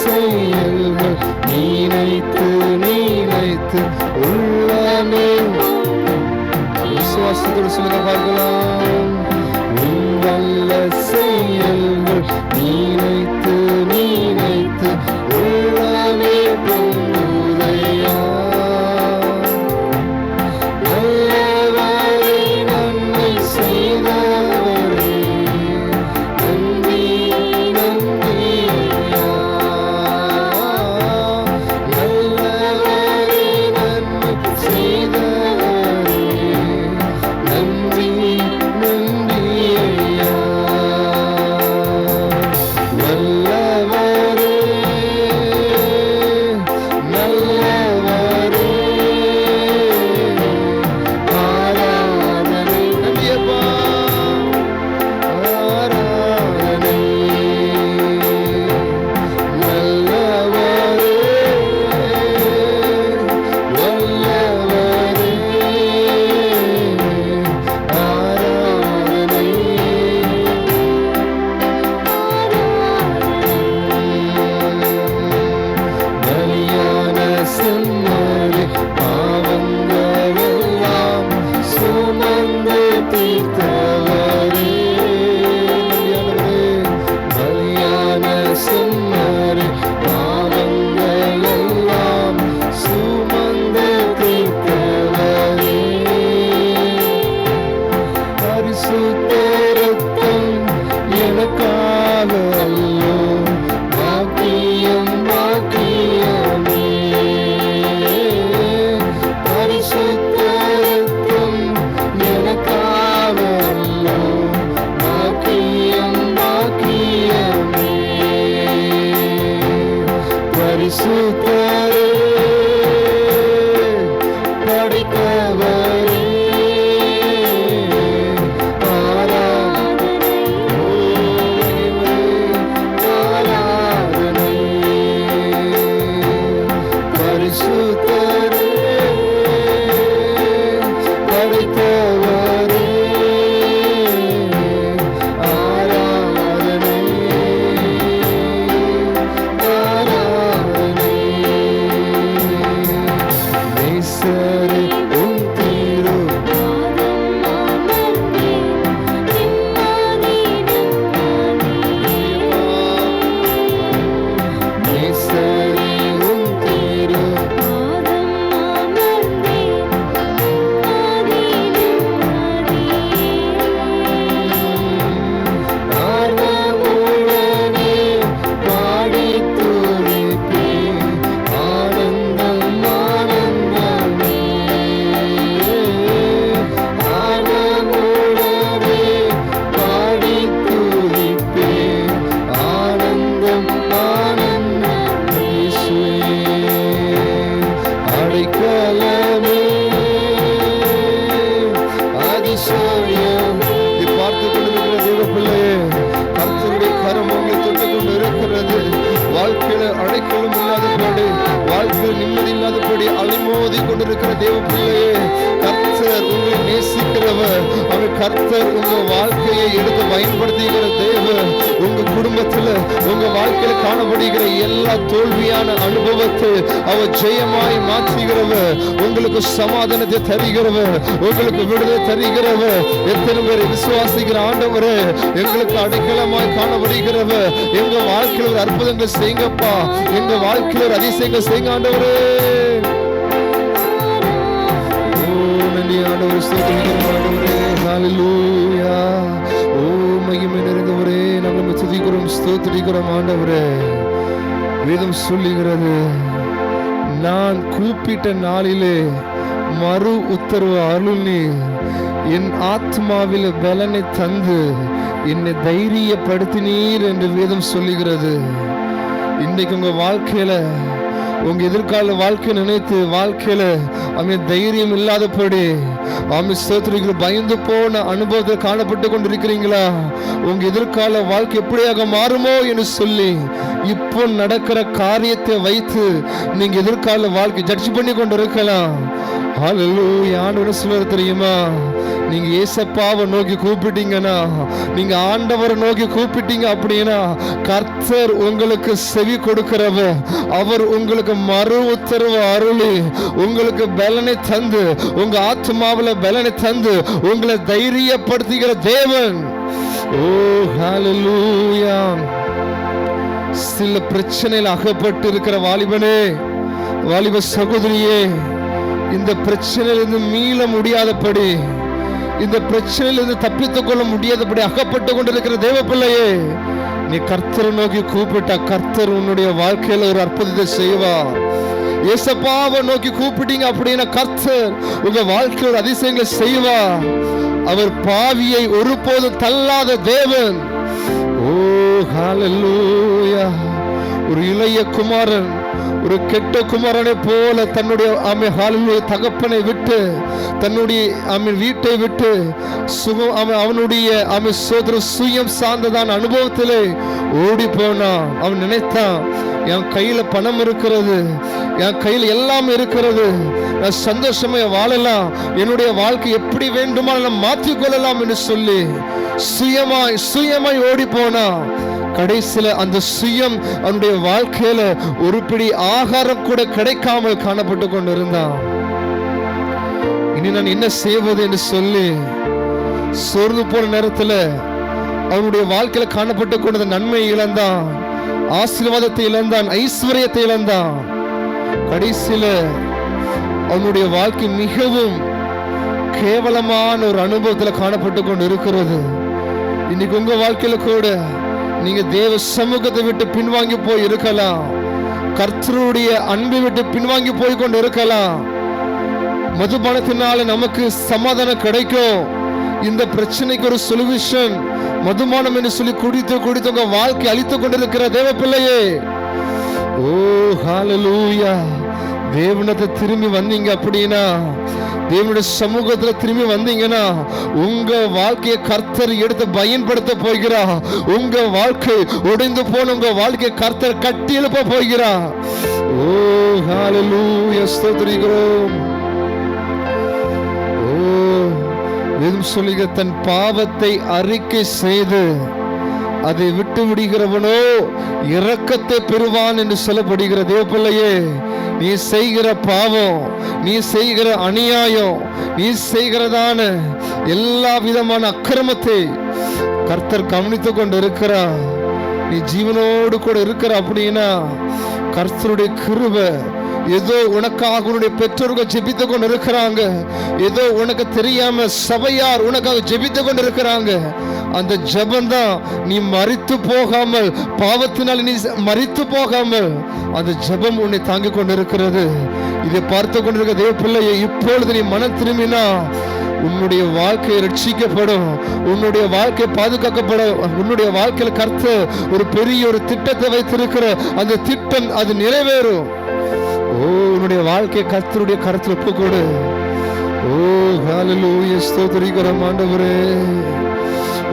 செயல்கள் நினைத்து நினைத்து உள்ளமே. விசுவாசத்தோடு சொல்லுங்க பார்க்கலாம். உங்கள செயல்கள் நினைத்து நினைத்து உள்ளமே பொங்குதையா. நல்லவரே, நன்மை செய்தவரே, நன்றி நன்றி. தீர்த்தவரே, பலியான செம்மறி பாவங்கள் எல்லாம் சுமந்து தீர்த்தவரே, பரிசுத்த ரத்தம் எனக்காக அல்லோ, பாக்கியம் பாக்கியமே. பரிசுத்த ரத்தம் எனக்காக அல்லோ, பாக்கியம் பாக்கியமே. பரிசுத்தரே, படைத்தவரே, நிம்மதி இல்லாதபடி அலைமோதி கொண்டிருக்கிற தேவ பிள்ளையே, கர்த்தர் உங்களை நேசிக்கிறவர். அவர் கர்த்தர் உங்க வாழ்க்கையை எடுத்து பயன்படுத்துகிற தேவன். உங்க குடும்பத்துல உங்க வாழ்க்கையில காணப்படுகிற எல்லா தோல்வியான அனுபவத்தை அவர் ஜெயமாய் மாற்றுகிறவர். உங்களுக்கு சமாதானத்தை தருகிறவர், உங்களுக்கு விடுதலை தருகிறவர். எத்தனை பேர் விசுவாசிக்கிற ஆண்டவரே, எங்களுக்கு அடைக்கலமாய் காணப்படுகிறவர். எங்க வாழ்க்கையில் ஒரு அற்புதங்கள் செய்யுங்கப்பா, எங்க வாழ்க்கையில் ஒரு அதிசயங்கள் செய்யுங்க ஆண்டவரே. ஆண்டவரே ஸ்தோத்திரம் ஆண்டவரே, ஹல்லேலூயா. ஓ மகிமை நிறைந்தவரே, நம்ம துதிக்கிறோம் ஸ்தோத்திரிக்கிறோம் ஆண்டவரே. வேதம் சொல்லுகிறது, நான் கூப்பிட்ட நாளிலே மறு உத்தரவு அருளினீர், என் ஆத்மாவில் பலனை தந்து என்னை தைரியப்படுத்தினீர் என்று வேதம் சொல்லுகிறது. இன்னைக்கு உங்க வாழ்க்கையில, உங்க எதிர்கால வாழ்க்கை நினைத்து வாழ்க்கையில தைரியம் இல்லாதபடி ஸ்தோத்திரிக்கிற பயந்து போன அனுபவத்தை காணப்பட்டு கொண்டிருக்கிறீங்களா? உங்க எதிர்கால வாழ்க்கை எப்படியாக மாறுமோ என்று சொல்லி இப்போ நடக்கிற காரியத்தை வைத்து நீங்க எதிர்கால வாழ்க்கை ஜட்ஜ் பண்ணி கொண்டு இருக்கலாம். ஹல்லேலூயா. ஆண்டவர் சொல்றார் தெரியுமா, நீங்க ஏசப்பாவை நோக்கி கூப்பிட்டீங்கன்னா, நீங்க ஆண்டவரை நோக்கி கூப்பிட்டீங்க அப்படின்னா கர்த்தர் உங்களுக்கு செவி கொடுக்கிறவர். அவர் உங்களுக்கு மறு உத்தரவு அருளி உங்களுக்கு பலனை தந்து, உங்க ஆத்மாவில் பலனை தந்து உங்களை தைரியப்படுத்துகிற தேவன். ஓ ஹல்லேலூயா. சில பிரச்சனையில் அகப்பட்டு இருக்கிற வாலிபனே, வாலிப சகோதரியே, இந்த பிரச்சனையிலிருந்து மீள முடியாதபடி, இந்த பிரச்சனையிலிருந்து தப்பித்துக் கொள்ள முடியாதபடி அகப்பட்டு கொண்டிருக்கிற தேவ பிள்ளையே, நீ கர்த்தரை நோக்கி கூப்பிட்டா கர்த்தர் உன்னுடைய வாழ்க்கையில ஒரு அற்புதத்தை செய்வார். ஏசப்பாவை நோக்கி கூப்பிட்டீங்க அப்படின்னா கர்த்தர் உங்க வாழ்க்கையில் ஒரு அதிசயங்களை செய்வார். அவர் பாவியை ஒருபோதும் தள்ளாத தேவன். ஓ ஹல்லேலூயா. ஒரு இளைய குமாரன் ஒரு கெட்ட குமாரனை போல தன்னுடைய தகப்பனை விட்டு, தன்னுடைய வீட்டை விட்டு அவனுடைய சுயம் சார்ந்ததான அனுபவத்திலே ஓடி போனான். அவன் நினைத்தான், என் கையில பணம் இருக்கிறது, என் கையில் எல்லாம் இருக்கிறது, நான் சந்தோஷமா வாழலாம், என்னுடைய வாழ்க்கை எப்படி வேண்டுமானாலும் மாற்றிக்கொள்ளலாம் என்று சொல்லி சுயமாய் ஓடி போனான். கடைசியில அந்த சுயம் அவனுடைய வாழ்க்கையில ஒரு பிடி ஆகாரம் கூட கிடைக்காமல் காணப்பட்டு கொண்டிருந்தான். இனி நான் என்ன செய்வது என்று சொல்லி சோர்ந்து போன நேரத்துல அவனுடைய வாழ்க்கையில காணப்பட்டு கொண்ட நன்மையை இழந்தான், ஆசீர்வாதத்தை இழந்தான், ஐஸ்வர்யத்தை இழந்தான். கடைசியில அவனுடைய வாழ்க்கை மிகவும் கேவலமான ஒரு அனுபவத்துல காணப்பட்டு கொண்டு இருக்கிறது. இன்னைக்கு உங்க வாழ்க்கையில கூட நீங்க தேவ சமூகத்தை விட்டு பின்வாங்கி போய் இருக்கலாம், கர்த்தருடைய அன்பை விட்டு பின்வாங்கி போய் கொண்டு இருக்கலாம். மதுபானத்தினால நமக்கு சமாதானம் கிடைக்கும், இந்த பிரச்சனைக்கு ஒரு சொல்யூஷன் மதுபானம் என்று சொல்லி குடித்து குடித்து உங்க வாழ்க்கை அழித்து கொண்டிருக்கிற தேவ பிள்ளையே, ஓ ஹல்லேலூயா, தேவனத்தை திரும்பி வந்தீங்க அப்படின்னா, தேவனுடைய சமூகத்துல திரும்பி வந்தீங்கன்னா உங்க வாழ்க்கையை கர்த்தர் எடுத்து பயன்படுத்த போகிறார். உங்க வாழ்க்கை உடைந்து போன உங்க வாழ்க்கையை கர்த்தர் கட்டி எழுப்ப போகிறார். ஓ ஹல்லேலூயா, ஸ்தோத்திரிக்கிறோம். வேதம் சொல்லுக, தன் பாவத்தை அறிக்கை செய்து அதை விட்டு விடுகிறவனோ இரக்கத்தை பெறுவான் என்று சொல்லப்படுகிற தேவ பிள்ளையே, நீ செய்கிற பாவம், நீ செய்கிற அநியாயம், நீ செய்கிறதான எல்லா விதமான அக்கிரமத்தை கர்த்தர் கவனித்துக் கொண்டு இருக்கிறார். நீ ஜீவனோடு கூட இருக்கிற அப்படின்னா கர்த்தருடைய கிருபை ஏதோ உனக்காக உன்னுடைய பெற்றோர்கள் ஜெபித்து கொண்டு இருக்கிறாங்க, ஏதோ உனக்கு தெரியாம சபையார் உனக்காக ஜெபித்து கொண்டு இருக்கிறாங்க. அந்த ஜெபம்தான் நீ மரித்து போகாமல், பாவத்தினால் நீ மரித்து போகாமல் அந்த ஜெபம் உன்னை தாங்கிக் கொண்டு இருக்கிறது. இதை பார்த்து கொண்டிருக்க தேவ பிள்ளையை, இப்பொழுது நீ மனம் திரும்பினா உன்னுடைய வாழ்க்கை ரட்சிக்கப்படும், உன்னுடைய வாழ்க்கை பாதுகாக்கப்படும். உன்னுடைய வாழ்க்கையில கர்த்தர் ஒரு பெரிய ஒரு திட்டத்தை வைத்திருக்கிற அந்த திட்டம் அது நிறைவேறும். ஓ, உன்னுடைய வாழ்க்கை கர்த்தருடைய கரத்தில் ஒப்புக்கொடு. ஓ ஹல்லேலூயா, ஸ்தோத்திரிக்கிறோம் ஆண்டவரே.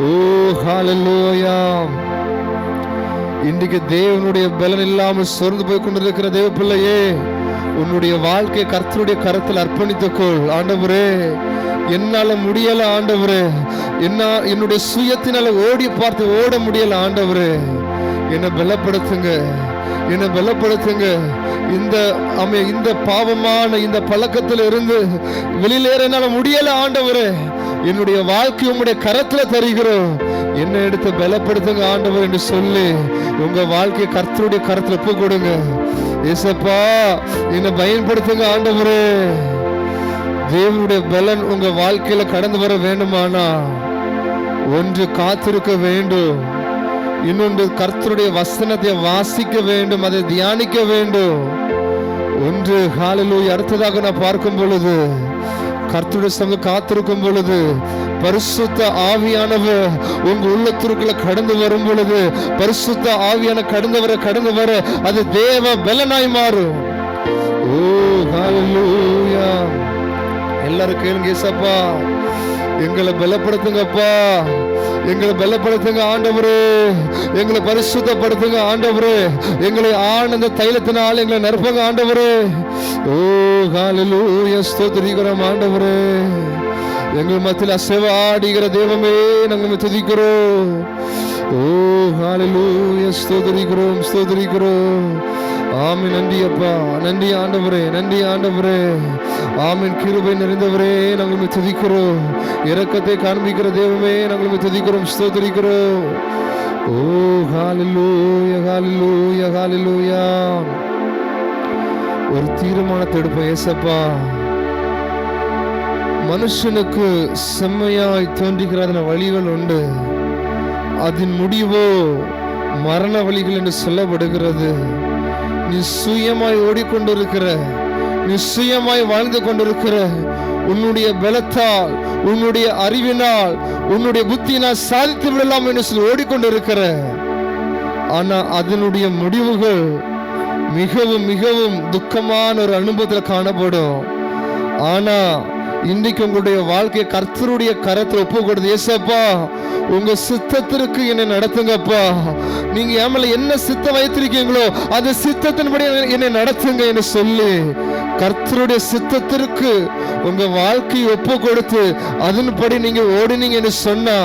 ஓ ஹல்லேலூயா. இன்றைக்கு தேவனுடைய பலன் இல்லாமல் சோர்ந்து போய் கொண்டிருக்கிற தேவ பிள்ளையே, உன்னுடைய வாழ்க்கை கர்த்தருடைய கரத்தில் அர்ப்பணித்துக்கொள். ஆண்டவரே, என்னால முடியல ஆண்டவரே, என்னுடைய சுயத்தினால ஓடி பார்த்து ஓட முடியல ஆண்டவரே, என்னை பலப்படுத்துங்க, என்னை பலப்படுத்துங்க. இந்த பாவமான இந்த பழக்கத்தில் இருந்து வெளியிலேற என்னால முடியல ஆண்டவரே, என்னுடைய வாழ்க்கை உங்களுடைய கரத்துல தருகிறோம், என்னை எடுத்து பலப்படுத்துங்க ஆண்டவர் என்று சொல்லி உங்க வாழ்க்கையை கர்த்தருடைய கரத்துல ஒப்பு கொடுங்க. ஏசப்பா, என்னை பயன்படுத்துங்க ஆண்டவரே. தேவனுடைய பலன் உங்க வாழ்க்கையில கடந்து வர வேண்டுமானா ஒன்று காத்திருக்க வேண்டும், இன்னொன்று கர்த்தருடைய வசனத்தை வாசிக்க வேண்டும், அதை தியானிக்க வேண்டும். ஒன்று ஹல்லேலூயா. அடுத்ததாக நான் பார்க்கும் பொழுது, கர்த்தருடைய சமூக காத்திருக்கும் பொழுது பரிசுத்த ஆவியானவர் உங்க உள்ளத்திற்குள்ள கடந்து வரும் பொழுது, பரிசுத்த ஆவியான கடந்து வர அது தேவ பலனாய் மாறும். ஓ ஹல்லேலூயா. எல்லாரும் கேளுங்க, ஏசப்பா எங்களை பலப்படுத்துங்கப்பா, எங்களை பலப்படுத்துங்க ஆண்டவரே, எங்களை பரிசுத்தப்படுத்துங்க ஆண்டவரே, எங்களை ஆனந்த தைலத்தினால் எங்களை நிரப்புங்க ஆண்டவரே. ஓ ஹல்லேலூயா, ஸ்தோத்திரிக்கிறோம் ஆண்டவரே. எங்கள் மத்தியில் அசைவாடுகிற தெய்வமே, நாங்கள் துதிக்கிறோம். ஓ ஹல்லேலூயா, ஸ்தோத்திரிக்கிறோம், ஸ்தோத்திரிக்கிறோம். ஆமென். நன்றி அப்பா, நன்றி ஆண்டவரே, நன்றி ஆண்டவரே. ஆமென். கிருபை நிறைந்தவரே, நாங்கள் துதிக்கிறோம். இரக்கத்தை காண்பிக்கிற தெய்வமே, நாங்கள் துதிக்கிறோம், ஸ்தோத்திரிக்கிறோம். ஓ ஹல்லேலூயா, ஹல்லேலூயா, ஹல்லேலூயா. ஒரு தீர்மானத்தை எடுப்போம். ஏசப்பா, மனுஷனுக்கு செம்மையாய் தோன்றுகிற வழிகள் உண்டு, அதன் முடிவோ மரண வழிகள் என்று சொல்லப்படுகிறது. நீ சுயமாய் ஓடிக்கொண்டிருக்கிற, நீ சுயமாய் வாழ்ந்து கொண்டிருக்கிற, உன்னுடைய பலத்தால், உன்னுடைய அறிவினால், உன்னுடைய புத்தியினால் சாதித்து விடலாம் என்று சொல்லி ஓடிக்கொண்டிருக்கிற, ஆனா அதனுடைய முடிவுகள் மிகவும் மிகவும் துக்கமான ஒரு அனுபவத்தில் காணப்படும். ஆனா இன்றைக்கு உங்களுடைய வாழ்க்கையை கர்த்தருடைய கரத்தில் ஒப்பு கொடுத்து, ஏசப்பா உங்க சித்தத்திற்கு என்னை நடத்துங்கப்பா, நீங்க ஏமல என்ன சித்தம் வைத்திருக்கீங்களோ அந்த சித்தத்தின்படி என்னை நடத்துங்க என்று சொல்லி கர்த்தருடைய சித்தத்திற்கு உங்க வாழ்க்கையை ஒப்பு கொடுத்து அதன்படி நீங்க ஓடினீங்கன்னு சொன்னா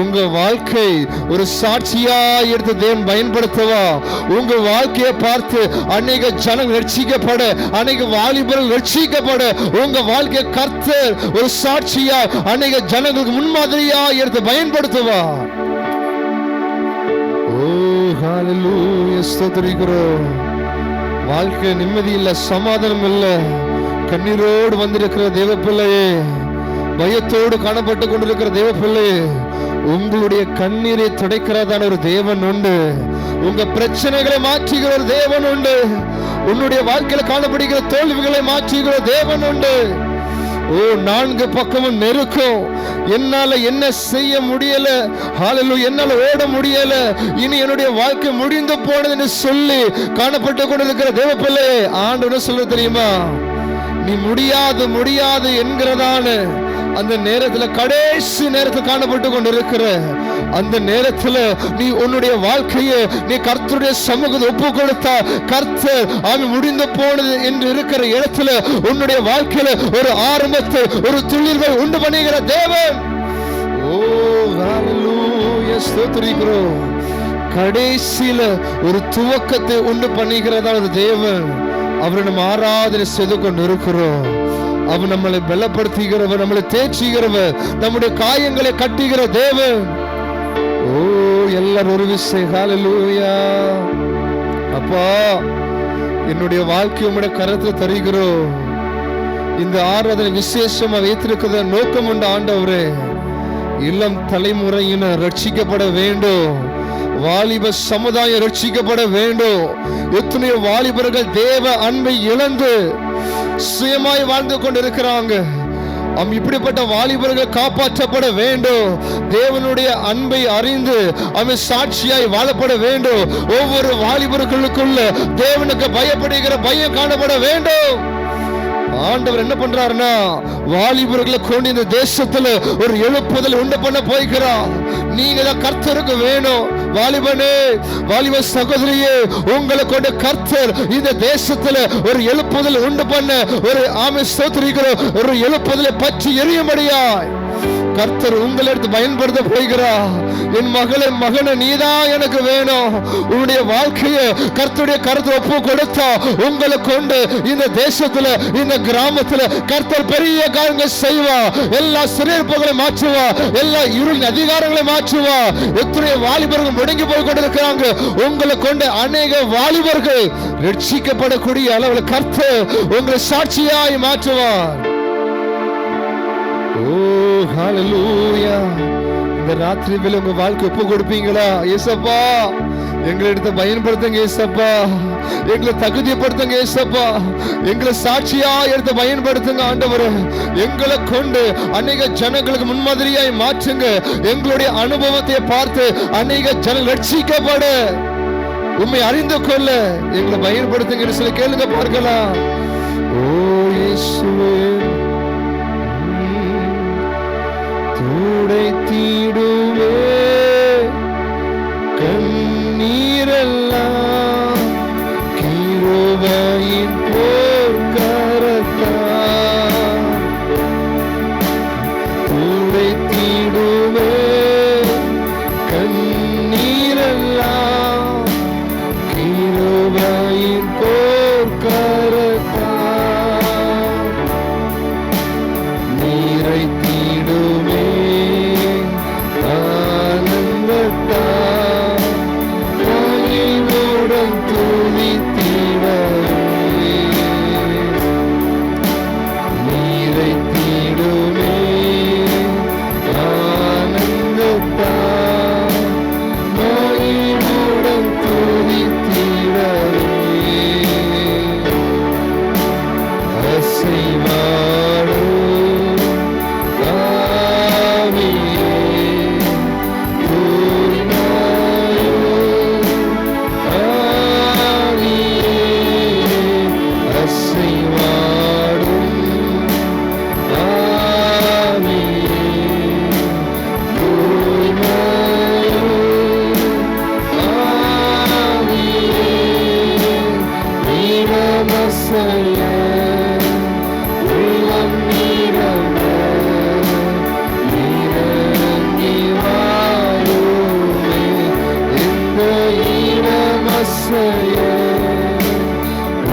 உங்க வாழ்க்கை ஒரு சாட்சியா எடுத்து தேவன் பயன்படுத்தவா. உங்க வாழ்க்கையை பார்த்து அநேக ஜனங்கள் ரட்சிக்கப்பட, அநேக வாலிபர்கள் ரட்சிக்கப்பட, உங்க வாழ்க்கையை கர்த்தர் ஒரு சாட்சியா அநேக ஜனங்களுக்கு முன்மாதிரியா எடுத்து பயன்படுத்துவா. ஓ ஹalleluya, ஸ்தோத்திரிக்கிறோம். வாழ்க்கை நிம்மதி இல்ல, சமாதானம் இல்ல, கண்ணீரோடு வந்திருக்கிற தேவ பிள்ளையே, பயத்தோடு காணப்பட்டு கொண்டிருக்கிற தேவ பிள்ளையே, உங்களுடைய கண்ணீரை துடைக்கிறதான ஒரு தேவன் உண்டு. உங்க பிரச்சனைகளை மாற்றுகிற ஒரு தேவன் உண்டு. உன்னுடைய வாழ்க்கையில காணப்படுகிற தோல்விகளை மாற்றுகிற தேவன் உண்டு. ஓ, நான்கு பக்கமும் நெருக்கம், என்னால என்ன செய்ய முடியல, ஹalleluya, என்னால ஓட முடியல, இனி என்னுடைய வாழ்க்கை முடிந்து போனதுன்னு சொல்லி காணப்பட்டு கொண்டிருக்கிற தேவ பிள்ளையே, ஆண்டவர் சொல்ல தெரியுமா, நீ முடியாது என்கிறதான அந்த நேரத்துல, கடைசி நேரத்தில் காணப்பட்டு கொண்டிருக்கிற அந்த நேரத்துல நீ உன்னுடைய வாழ்க்கையை நீ கர்த்தருடைய சமூகத்தை ஒப்பு கொடுத்தா, கர்த்தர் அவன் முடிந்து போனது என்று இருக்கிற இடத்துல உன்னுடைய வாழ்க்கையில ஒரு ஆரம்பத்தை, ஒரு துளிர்கள் உண்டு பண்ணுகிற தேவன். ஓ ஹalleluya, ஸ்தோத்திரிக்கிறோம். கடைசியில ஒரு துவக்கத்தை உண்டு பண்ணுகிறதான தேவன், அவரை நம்ம ஆராதனை செய்து கொண்டு இருக்கிறோம். அவர் நம்மளை பலப்படுத்துகிறவர், நம்மளை தேற்றுகிறவர், நம்முடைய காயங்களை கட்டுகிற தேவன். ஓ, எல்லாரும் ஒரு விஷயம் ஹalleluya. அப்பா, என்னுடைய வாழ்க்கை உம்முடைய கரத்தில் தருகிறோம். இந்த ஆராதனை விசேஷமா வைத்திருக்கிற நோக்கம் உண்டு ஆண்டவரே. இளம் தலைமுறையினர் ரட்சிக்கப்பட வேண்டும், வாலிப சமுதாயம் ரட்சிக்கப்பட வேண்டும். எத்தனையோ வாலிபர்கள் தேவ அன்பை இழந்து சுயமாய் வாழ்ந்து கொண்டிருக்கிறாங்க. இப்படிப்பட்ட வாலிபர்கள் காப்பாற்றப்பட வேண்டும். தேவனுடைய அன்பை அறிந்து அவன் சாட்சியாய் வாழப்பட வேண்டும். ஒவ்வொரு வாலிபர்களுக்குள்ள தேவனுக்கு பயப்படுகிற பயம் காணப்பட வேண்டும். ஆண்டவர் என்ன பண்றாருன்னா, வாலிபர்களை கொண்டு இந்த தேசத்துல ஒரு எழுப்புதல் உண்டு பண்ண போய்கிறார். நீங்க தான் கர்த்தருக்கு வேணும். வாலிபனே, வாலிப சகோதரியே, உங்களை கொண்டு கர்த்தர் இந்த தேசத்துல ஒரு எழுப்புதல் உண்டு பண்ண, ஒரு ஆமை ஸ்தோத்திரிக்கிற ஒரு எழுப்புதலை பற்றி எரியும்படியாய் கர்த்தர் உங்களை எடுத்து பயன்படுத்த போகிறார். என் மகளே, மகனை, நீதான் எனக்கு வேணும். உன்னுடைய வாழ்க்கையை கர்த்தருடைய கருத்துல ஒப்பு கொடுத்தா உங்களை கொண்டு இந்த தேசத்துல, இந்த கிராமத்துல கர்த்தர் பெரிய காரியங்களை செய்வா. எல்லா சிறையிருப்புகளை மாற்றுவா, எல்லா இருள் அதிகாரங்களை மாற்றுவா. எத்தனை வாலிபர்கள் முடங்கி போய் கொண்டிருக்கிறாங்க. உங்களை கொண்டு அநேக வாலிபர்கள் ரட்சிக்கப்படக்கூடிய அளவில் கர்த்தர் உங்களை சாட்சியாய் மாற்றுவார். ஓ ஹalleluya, இந்த ராத்திரி வேளை உங்க வாழ்க்கை ஒப்பு கொடுப்பீங்களா? ஏசப்பா, எங்களை எடுத்து பயன்படுத்துங்க ஏசப்பா, எங்களை தகுதிப்படுத்துங்க ஏசப்பா, எங்களை சாட்சியா எடுத்து பயன்படுத்துங்க ஆண்டவரே. எங்களை கொண்டு அநேக ஜனங்களுக்கு முன்மாதிரியாய் மாற்றுங்க. எங்களுடைய அனுபவத்தை பார்த்து அநேக ஜனங்கள் ரட்சிக்கப்பட, உம்மை அறிந்து கொள்ள எங்களை பயன்படுத்துங்க சொல்லி கேளுங்க, பார்க்கலாம். ஓ இயேசுவே, துடைத்திடுவே கண்ணீரெல்லாம் கிருபையின் போர்க்கரத்தால், துடைத்திடுவே கண்ணீரெல்லாம் கிருபையின் போர்க்கரத்தால், நீரை தீடுமே அசைய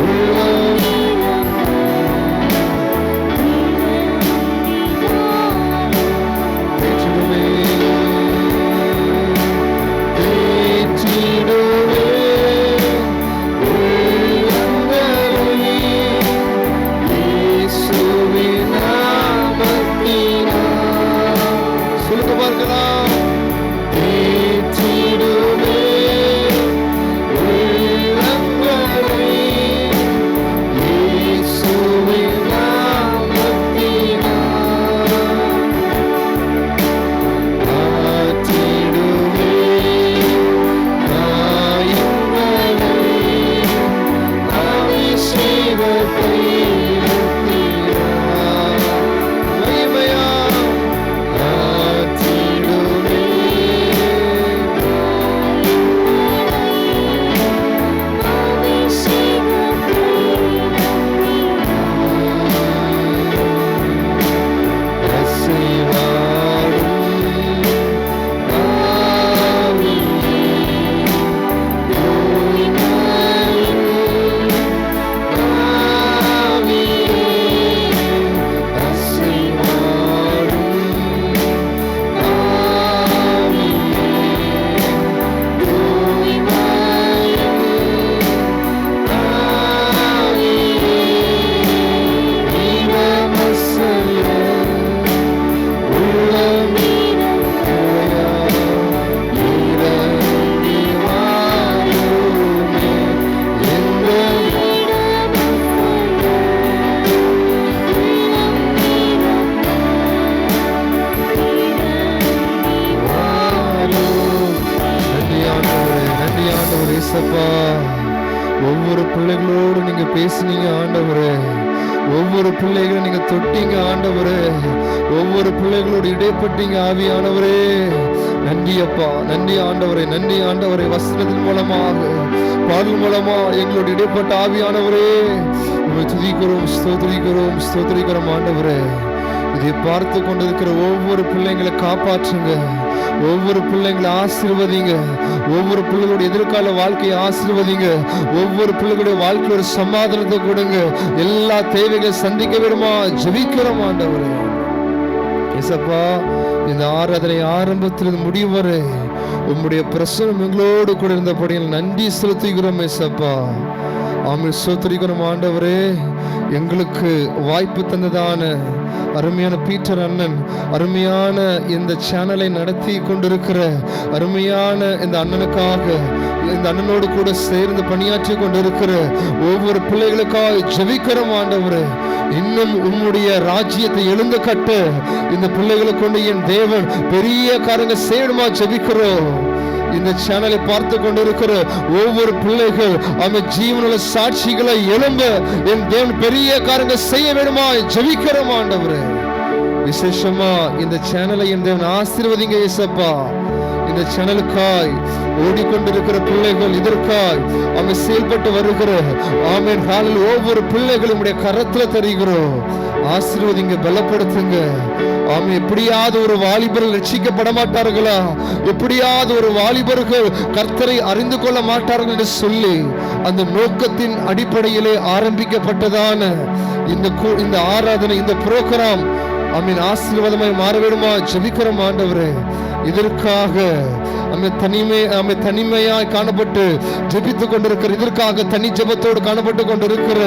உள்ளம் தேற்றிடுவே தேற்றிடுவே உள்ளங்களை இயேசுவின் நாமத்தினால். சொல்லுங்க பார்க்கலாம். தேற்றிடுவே உள்ளங்களை இயேசுவின் நாமத்தினால். ஆற்றிடுவே காயங்களை அபிஷேகத்தை நிறுத்தினார். மகிமையா ஆற்றிடுவே ஒவ்வொரு பிள்ளைகளோடு நீங்க பேசுனீங்க ஆண்டவரே. ஒவ்வொரு பிள்ளைகளை நீங்க தொட்டீங்க ஆண்டவரே. ஒவ்வொரு பிள்ளைகளோடு இடைப்பட்டீங்க ஆவியானவரே. நன்றி அப்பா, நன்றி ஆண்டவரே, நன்றி ஆண்டவரே. வசனத்தின் மூலமாக பாடல் மூலமா எங்களோட இடைப்பட்ட ஆவியானவரே உங்களை துதிக்கிறோம், ஸ்தோத்திரிக்கிறோம், ஸ்தோத்திரிக்கிறோம் ஆண்டவரே. இதை பார்த்து கொண்டிருக்கிற ஒவ்வொரு பிள்ளைங்களை காப்பாற்றுங்க, ஒவ்வொரு பிள்ளைங்களை ஆசீர்வதிங்க, ஒவ்வொரு பிள்ளைகளுடைய எதிர்கால வாழ்க்கையை ஆசீர்வதிங்க, ஒவ்வொரு பிள்ளைகளுடைய வாழ்க்கையோட சமாதானத்தை கொடுங்க. எல்லா தேவைகளை சந்திக்க விடுமா ஜெபிக்கிறோம் ஆண்டவரே. ஏசப்பா, இந்த ஆராதனை ஆரம்பத்திலிருந்து முடிவு வரை உம்முடைய பிரசனம் எங்களோடு கூட இருந்தபடியால் நன்றி செலுத்துகிறோம் ஏசப்பா. ஆமென், ஸ்தோத்திரிக்கிறோம் ஆண்டவரே. எங்களுக்கு வாய்ப்பு தந்ததான அருமையான பீட்டர் அண்ணன், அருமையான இந்த சேனலை நடத்தி கொண்டிருக்கிற அருமையான இந்த அண்ணனுக்காக, இந்த அண்ணனோடு கூட சேர்ந்து பணியாற்றி கொண்டிருக்கிற ஒவ்வொரு பிள்ளைகளுக்காக ஜெபிக்கிறோம் ஆண்டவரே. இன்னும் உம்முடைய ராஜ்யத்தை எழுந்து கட்ட இந்த பிள்ளைகளை கொண்டு என் தேவன் பெரிய காரியங்க செய்யணுமா ஜெபிக்கிறோம். இந்த சேனலை பார்த்து கொண்டிருக்கிற ஒவ்வொரு பிள்ளைகள் அவன் ஜீவனுள்ள சாட்சிகளை எழும்ப என் தேவன் பெரிய காரியங்க செய்ய வேணுமா ஜெபிக்கிறோம் ஆண்டவரே. விசேஷமா இந்த சேனலை என் தேவன் ஆசீர்வதிங்க இயேசப்பா. இந்த சேனலுக்காய் ஓடிக்கொண்டிருக்கிற பிள்ளைகள், இதற்காய் அவன் செயல்பட்டு வருகிற ஆமென் காலில் ஒவ்வொரு பிள்ளைகளும் உடைய கரத்துல தருகிறோம். ஆசீர்வதிங்க, பலப்படுத்துங்க. ஆமே, எப்படியாவது ஒரு வாலிபர்கள் ரட்சிக்கப்பட மாட்டார்களா, எப்படியாவது ஒரு வாலிபர்கள் கர்த்தரை அறிந்து கொள்ள மாட்டார்கள் என்று சொல்லி அந்த நோக்கத்தின் அடிப்படையிலே ஆரம்பிக்கப்பட்டதான இந்த ஆராதனை, இந்த புரோகிராம் ஆமீன் ஆசீர்வாதமாய் மாற வேண்டுமா ஜெபிக்கிறோம் ஆண்டவரே. இதற்காக தனிமையாய் காணப்பட்டு ஜெபித்துக் கொண்டிருக்கிற, இதற்காக தனி ஜெபத்தோடு காணப்பட்டு கொண்டிருக்கிற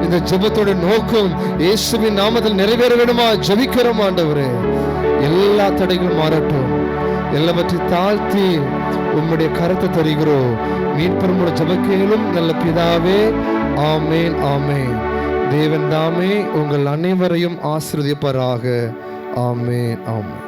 இந்த ஜெபத்தோட நோக்கம் இயேசுவின் நாமத்தில் நிறைவேற வேண்டுமா ஜெபிக்கிறோம் ஆண்டவரே. எல்லா தடைகளும் மாறட்டும், எல்லாவற்றையும் தாழ்த்தி உம்முடைய கரத்தை தருகிறோம். மீட்பெருமுடைய ஜெபக்கேளும் நல்ல பிதாவே. ஆமேன், ஆமேன். தேவன் தாமே உங்கள் அனைவரையும் ஆசீர்வதிப்பாராக. ஆமேன், ஆமேன்.